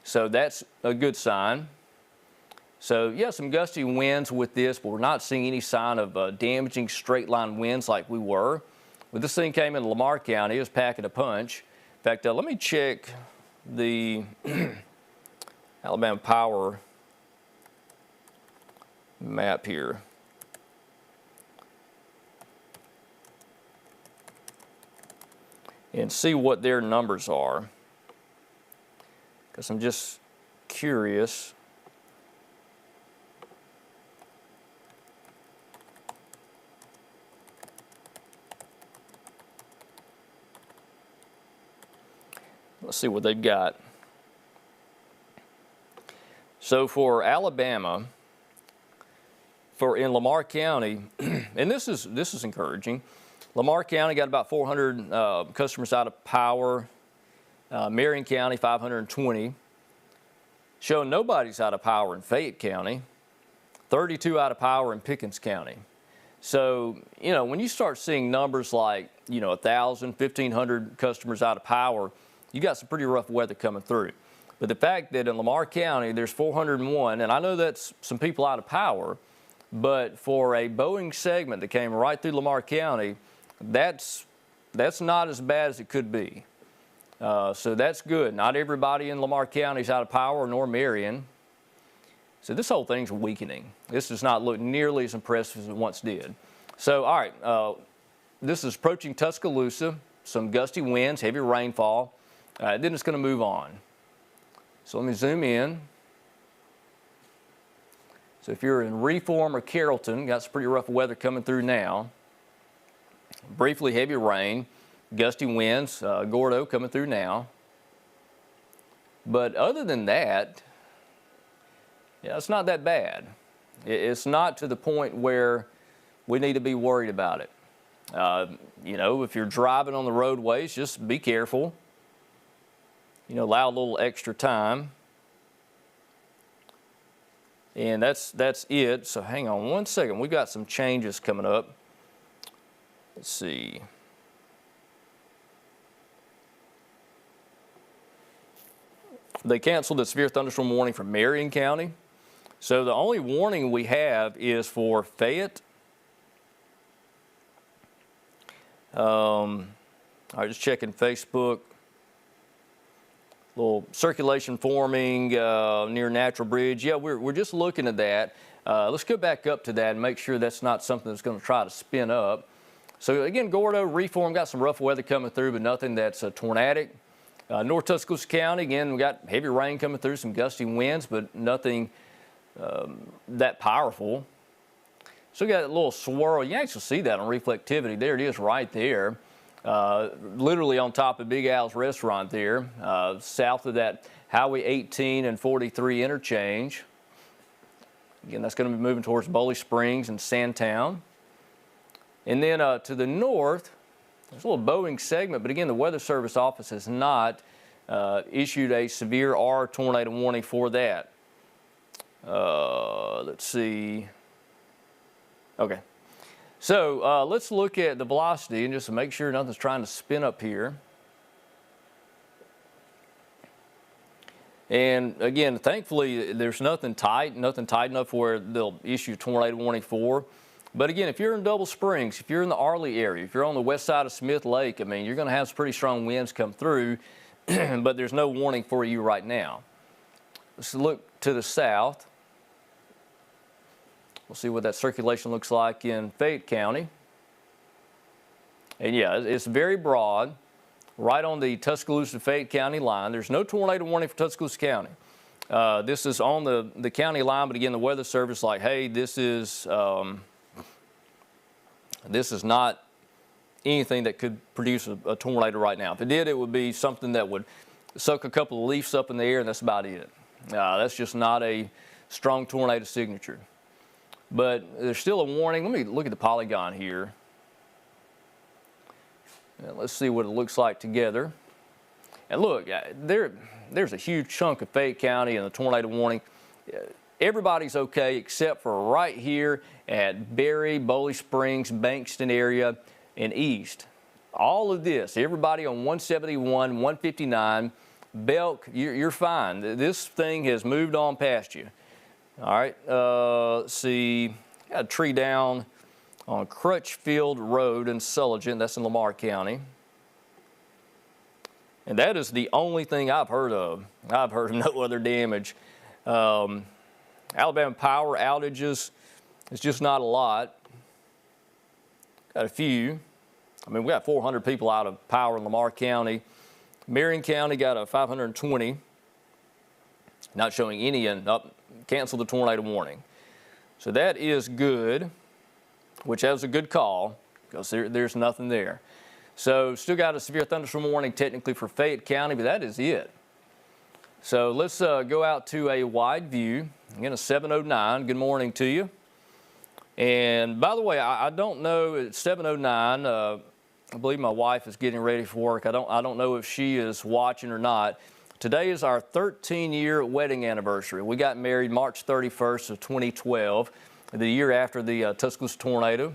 so that's a good sign. So yeah, some gusty winds with this, but we're not seeing any sign of damaging straight line winds like we were. When this thing came in Lamar County, it was packing a punch. In fact, let me check the Alabama Power map here. And see what their numbers are, because I'm just curious. Let's see what they've got. So for Alabama, in Lamar County, and this is encouraging. Lamar County got about 400 customers out of power. Marion County, 520. Showing nobody's out of power in Fayette County. 32 out of power in Pickens County. So, you know, when you start seeing numbers like, 1,000, 1,500 customers out of power, you got some pretty rough weather coming through. But the fact that in Lamar County there's 401, and I know that's some people out of power, but for a Boeing segment that came right through Lamar County, that's not as bad as it could be. So that's good. Not everybody in Lamar County is out of power, nor Marion. So this whole thing's weakening. This does not look nearly as impressive as it once did. So, all right, this is approaching Tuscaloosa, some gusty winds, heavy rainfall. Then it's going to move on. So let me zoom in. So if you're in Reform or Carrollton, got some pretty rough weather coming through now. Briefly heavy rain, gusty winds, Gordo coming through now. But other than that, yeah, it's not that bad. It's not to the point where we need to be worried about it. You know, if you're driving on the roadways, just be careful. You know, allow a little extra time. And that's it. So hang on one second. We got some changes coming up. Let's see. They canceled the severe thunderstorm warning for Marion County. So the only warning we have is for Fayette. All right, just checking Facebook. Little circulation forming near Natural Bridge. Yeah, we're just looking at that. Let's go back up to that and make sure that's not something that's going to try to spin up. So again, Gordo, Reform got some rough weather coming through, but nothing that's tornadic. North Tuscaloosa County, again, we got heavy rain coming through, some gusty winds, but nothing that powerful. So we got a little swirl. You can actually see that on reflectivity. There it is right there. Literally on top of Big Al's restaurant there, south of that Highway 18 and 43 interchange. Again, that's going to be moving towards Bowley Springs and Sandtown. And then to the north, there's a little Boeing segment, but again, the Weather Service office has not issued a severe or tornado warning for that. Let's see. Okay. So let's look at the velocity and just to make sure nothing's trying to spin up here. And again, thankfully, there's nothing tight enough where they'll issue a tornado warning for. But again, if you're in Double Springs, if you're in the Arley area, if you're on the west side of Smith Lake, I mean, you're going to have some pretty strong winds come through, but there's no warning for you right now. Let's look to the south. We'll see what that circulation looks like in Fayette County. And yeah, it's very broad, right on the Tuscaloosa-Fayette County line. There's no tornado warning for Tuscaloosa County. This is on the county line, but again, the Weather Service like, hey, this is not anything that could produce a tornado right now. If it did, it would be something that would suck a couple of leaves up in the air, and that's about it. That's just not a strong tornado signature. But there's still a warning. Let me look at the polygon here. And let's see what it looks like together. And look, there's a huge chunk of Fayette County and the tornado warning. Everybody's okay except for right here at Berry, Bowley Springs, Bankston area, and east. All of this, everybody on 171, 159, Belk, you're fine. This thing has moved on past you. All right, let's see, got a tree down on Crutchfield Road in Sulligent, that's in Lamar County. And that is the only thing I've heard of. I've heard of no other damage. Alabama power outages, it's just not a lot. Got a few. I mean, we got 400 people out of power in Lamar County. Marion County got a 520. Not showing any, and cancel the tornado warning. So that is good, which is a good call because there's nothing there. So still got a severe thunderstorm warning technically for Fayette County, but that is it. So let's go out to a wide view. Again, a 709. Good morning to you. And by the way, I don't know, it's 709. I believe my wife is getting ready for work. I don't know if she is watching or not. Today is our 13-year wedding anniversary. We got married March 31st of 2012, the year after the Tuscaloosa tornado.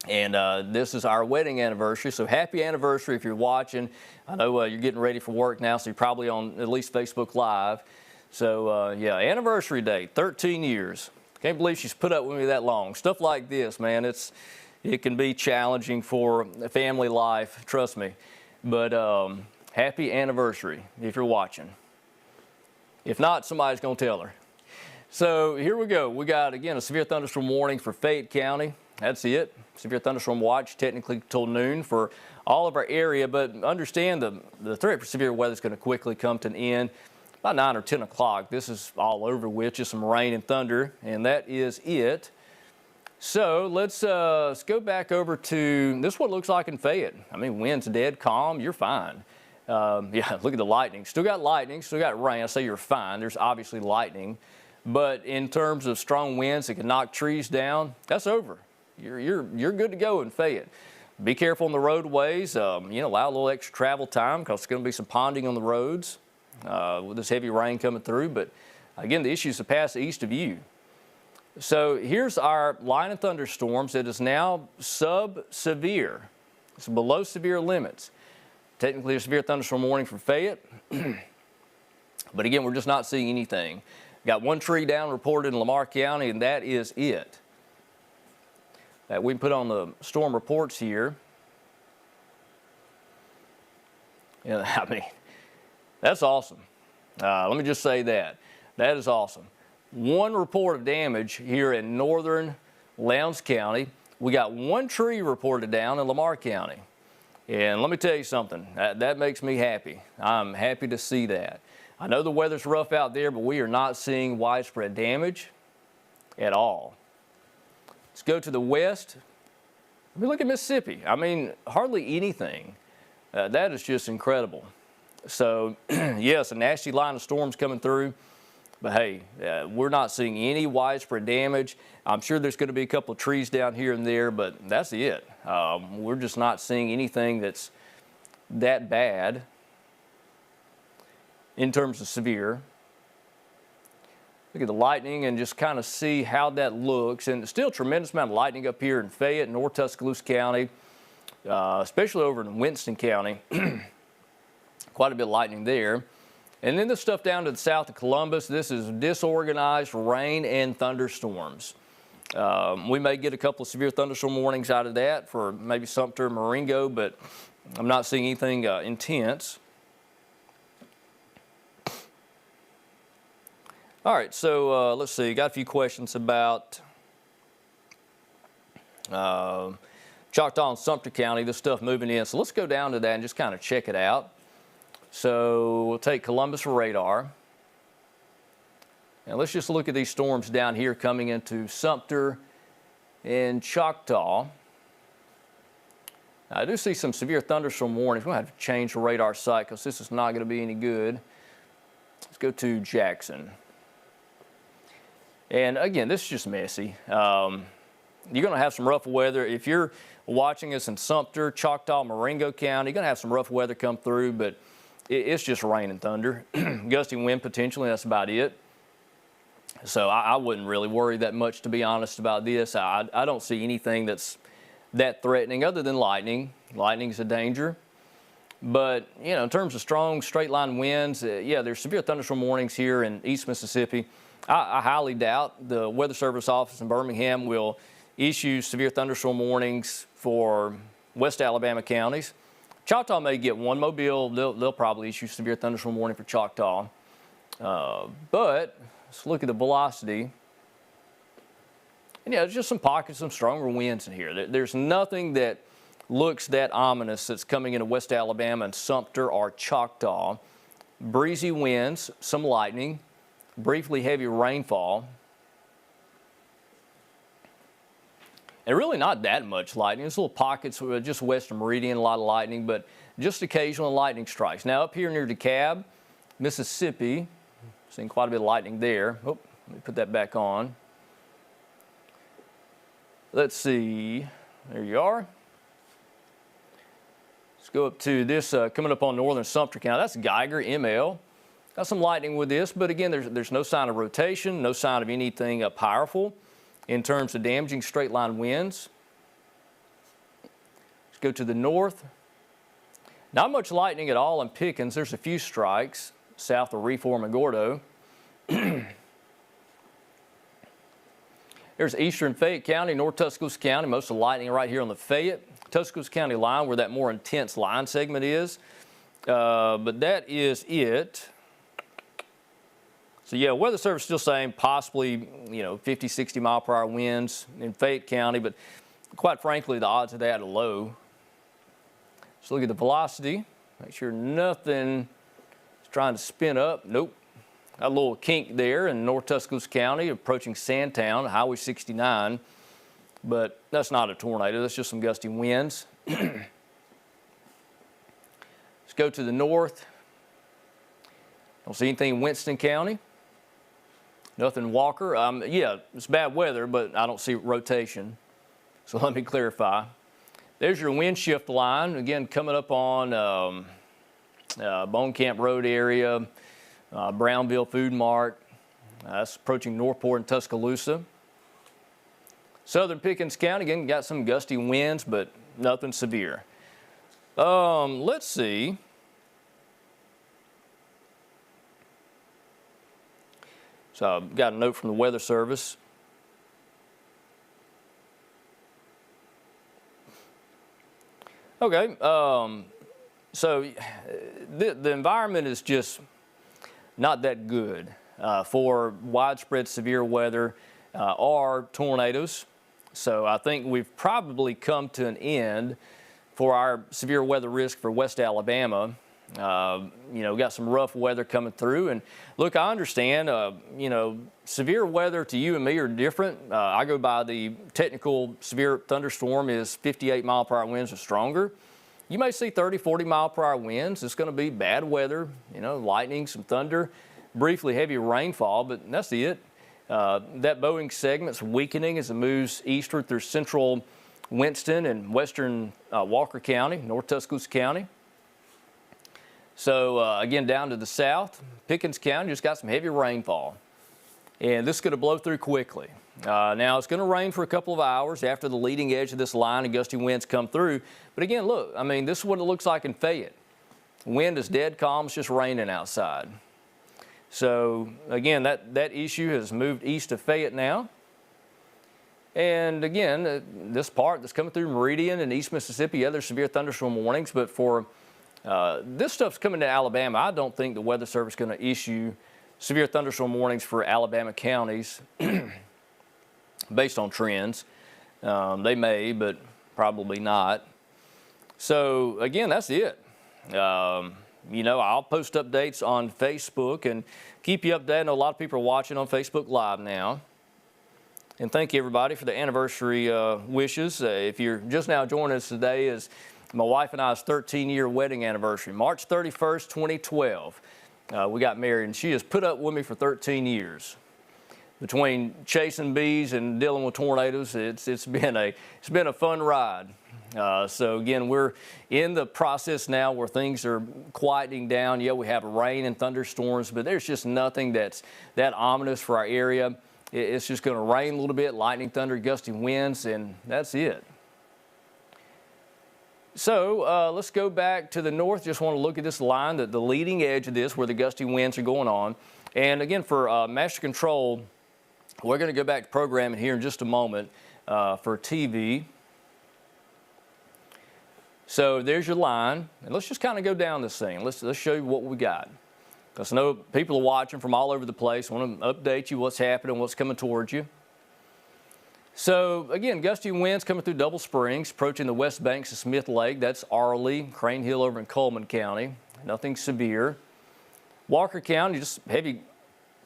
And this is our wedding anniversary. So happy anniversary if you're watching. I know you're getting ready for work now, so you're probably on at least Facebook Live. So yeah, anniversary date, 13 years. Can't believe she's put up with me that long. Stuff like this, man, it can be challenging for family life, trust me. But happy anniversary if you're watching. If not, somebody's going to tell her. So here we go. We got, again, a severe thunderstorm warning for Fayette County. That's it. Severe thunderstorm watch technically till noon for all of our area, but understand the threat for severe weather is going to quickly come to an end about 9 or 10 o'clock. This is all over with, just some rain and thunder, and that is it. So let's go back over to, this is what it looks like in Fayette. I mean, wind's dead calm, you're fine. Yeah, look at the lightning. Still got lightning, still got rain. I say you're fine. There's obviously lightning. But in terms of strong winds that can knock trees down, that's over. you're good to go in Fayette. Be careful on the roadways. Allow a little extra travel time because there's going to be some ponding on the roads with this heavy rain coming through. But again, the issues to pass east of you. So here's our line of thunderstorms. It is now sub-severe. It's below severe limits. Technically a severe thunderstorm warning for Fayette. But again, we're just not seeing anything. Got one tree down reported in Lamar County, and that is it. That we put on the storm reports here. I mean, that's awesome. Let me just say that. That is awesome. One report of damage here in northern Lowndes County. We got one tree reported down in Lamar County. And let me tell you something, that makes me happy. I'm happy to see that. I know the weather's rough out there, but we are not seeing widespread damage at all. Let's go to the west. I mean, look at Mississippi. I mean, hardly anything. That is just incredible. So, yes, a nasty line of storms coming through. But hey, we're not seeing any widespread damage. I'm sure there's going to be a couple of trees down here and there, but that's it. We're just not seeing anything that's that bad in terms of severe. Look at the lightning and just kind of see how that looks. And still a tremendous amount of lightning up here in Fayette, North Tuscaloosa County, especially over in Winston County. Quite a bit of lightning there. And then the stuff down to the south of Columbus, this is disorganized rain and thunderstorms. We may get a couple of severe thunderstorm warnings out of that for maybe Sumter, Marengo, but I'm not seeing anything intense. All right, so let's see. Got a few questions about Choctaw and Sumter County, this stuff moving in. So let's go down to that and just kind of check it out. So we'll take Columbus radar. And let's just look at these storms down here coming into Sumter and Choctaw. Now, I do see some severe thunderstorm warnings. We're going to have to change the radar site because this is not going to be any good. Let's go to Jackson. And again, this is just messy. You're going to have some rough weather. If you're watching us in Sumter, Choctaw, Marengo County, you're going to have some rough weather come through, but it's just rain and thunder. Gusty wind potentially, that's about it. So I wouldn't really worry that much, to be honest, about this. I don't see anything that's that threatening other than lightning. Lightning's a danger. But, in terms of strong straight line winds, yeah, there's severe thunderstorm warnings here in East Mississippi. I highly doubt the Weather Service office in Birmingham will issue severe thunderstorm warnings for West Alabama counties. Choctaw may get one. Mobile, they'll probably issue severe thunderstorm warning for Choctaw. But let's look at the velocity. And yeah, there's just some pockets, some stronger winds in here. There's nothing that looks that ominous that's coming into West Alabama and Sumter or Choctaw. Breezy winds, some lightning, briefly heavy rainfall. And really not that much lightning. There's little pockets just west of Meridian, a lot of lightning, but just occasional lightning strikes. Now up here near DeKalb, Mississippi, seeing quite a bit of lightning there. Oh, let me put that back on. Let's see, there you are. Let's go up to this, coming up on northern Sumter County. That's Geiger, ML. Got some lightning with this, but again, there's no sign of rotation, no sign of anything powerful in terms of damaging straight line winds. Let's go to the north. Not much lightning at all in Pickens. There's a few strikes south of Reform and Gordo. There's eastern Fayette County, North Tuscaloosa County. Most of the lightning right here on the Fayette, Tuscaloosa County line where that more intense line segment is. But that is it. So yeah, Weather Service still saying possibly, 50, 60 mile per hour winds in Fayette County, but quite frankly, the odds of that are low. So look at the velocity. Make sure nothing is trying to spin up. Nope. Got a little kink there in North Tuscaloosa County, approaching Sandtown, Highway 69. But that's not a tornado. That's just some gusty winds. Let's go to the north. Don't see anything in Winston County. Nothing in Walker. Yeah, it's bad weather, but I don't see rotation. So let me clarify. There's your wind shift line, again, coming up on Bone Camp Road area, Brownville Food Mart. That's approaching Northport and Tuscaloosa. Southern Pickens County, again, got some gusty winds, but nothing severe. Let's see. So I've got a note from the Weather Service. Okay, so the environment is just not that good for widespread severe weather or tornadoes. So I think we've probably come to an end for our severe weather risk for West Alabama. You know, got some rough weather coming through. And look, I understand, you know, severe weather to you and me are different. I go by the technical severe thunderstorm is 58 mile per hour winds or stronger. You may see 30, 40 mile per hour winds. It's going to be bad weather, you know, lightning, some thunder, briefly heavy rainfall, but that's it. That Boeing segment's weakening as it moves eastward through central Winston and western Walker County, North Tuscaloosa County. So again, down to the south, Pickens County just got some heavy rainfall. And this is going to blow through quickly. Now, it's going to rain for a couple of hours after the leading edge of this line and gusty winds come through. But again, look, I mean, this is what it looks like in Fayette. Wind is dead calm, it's just raining outside. So again, that issue has moved east of Fayette now. And again, this part that's coming through Meridian and East Mississippi, other severe thunderstorm warnings. But for this stuff's coming to Alabama, I don't think the Weather Service is going to issue severe thunderstorm warnings for Alabama counties based on trends. They may, but probably not. So again, that's it. You know, I'll post updates on Facebook and keep you updated. I know a lot of people are watching on Facebook Live now. And thank you, everybody, for the anniversary wishes. If you're just now joining us today, is my wife and I's 13-year wedding anniversary, March 31st, 2012. We got married, and she has put up with me for 13 years. Between chasing bees and dealing with tornadoes, it's been a fun ride. So again, we're in the process now where things are quieting down. Yeah, we have rain and thunderstorms, but there's just nothing that's that ominous for our area. It's just going to rain a little bit, lightning, thunder, gusty winds, and that's it. So let's go back to the north. Just want to look at this line, the leading edge of this, where the gusty winds are going on. And again, for Master Control, we're going to go back to programming here in just a moment for TV. So there's your line, and let's just kind of go down this thing. Let's show you what we got. Because I know people are watching from all over the place. I want to update you what's happening, what's coming towards you. So again, gusty winds coming through Double Springs, approaching the west banks of Smith Lake. That's Arley, Crane Hill over in Coleman County. Nothing severe. Walker County, just heavy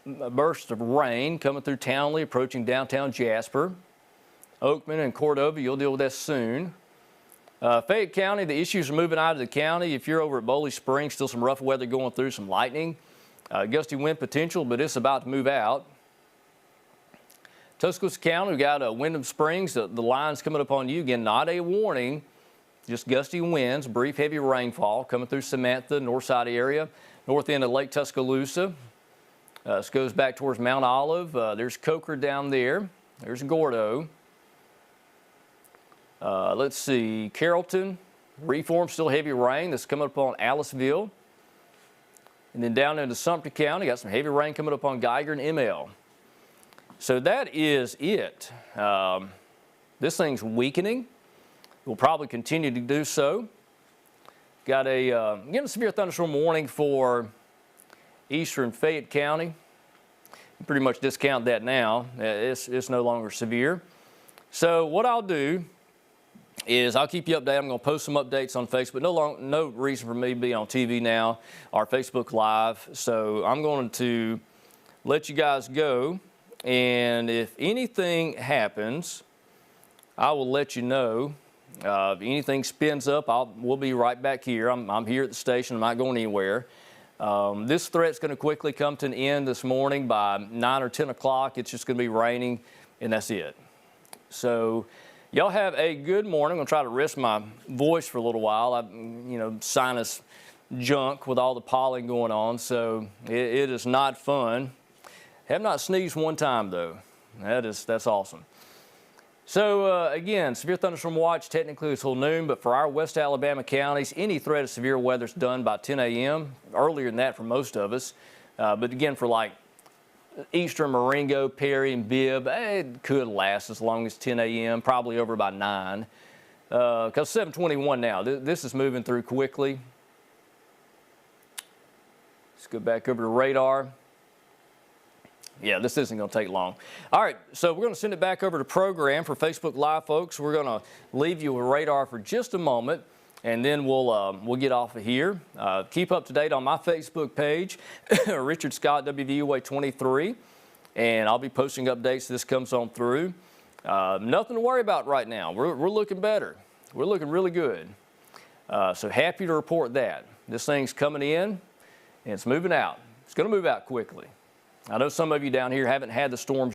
bursts of rain coming through Townley, approaching downtown Jasper. Oakman and Cordova, you'll deal with that soon. Fayette County, the issues are moving out of the county. If you're over at Bowley Springs, still some rough weather going through, some lightning. Gusty wind potential, but it's about to move out. Tuscaloosa County, we got Windham Springs. The line's coming up on you. Again, not a warning, just gusty winds, brief heavy rainfall coming through Samantha, north side area, north end of Lake Tuscaloosa. This goes back towards Mount Olive. There's Coker down there. There's Gordo. Let's see, Carrollton, Reform, still heavy rain. That's coming up on Aliceville. And then down into Sumter County, got some heavy rain coming up on Geiger and ML. So that is it. This thing's weakening. We'll probably continue to do so. Got a severe thunderstorm warning for eastern Fayette County. Pretty much discount that now. It's no longer severe. So what I'll do is I'll keep you updated. I'm going to post some updates on Facebook. No reason for me to be on TV now or Facebook Live. So I'm going to let you guys go. And if anything happens, I will let you know. If anything spins up, we'll be right back here. I'm here at the station. I'm not going anywhere. This threat's going to quickly come to an end this morning by 9 or 10 o'clock. It's just going to be raining, and that's it. So Y'all have a good morning. I'm going to try to rest my voice for a little while. Sinus junk with all the pollen going on, so it is not fun. Have not sneezed one time, though. That's awesome. So, again, severe thunderstorm watch technically until noon, but for our West Alabama counties, any threat of severe weather is done by 10 a.m., earlier than that for most of us. But again, for like Eastern Marengo, Perry, and Bibb, it could last as long as 10 a.m., probably over by 9. Because 7:21 now, this is moving through quickly. Let's go back over to radar. Yeah, this isn't going to take long. All right, so we're going to send it back over to program for Facebook Live, folks. We're going to leave you with radar for just a moment, and then we'll get off of here. Keep up to date on my Facebook page, Richard Scott, WVUA 23, and I'll be posting updates as this comes on through. Nothing to worry about right now. We're looking better. We're looking really good. So happy to report that. This thing's coming in, and it's moving out. It's going to move out quickly. I know some of you down here haven't had the storms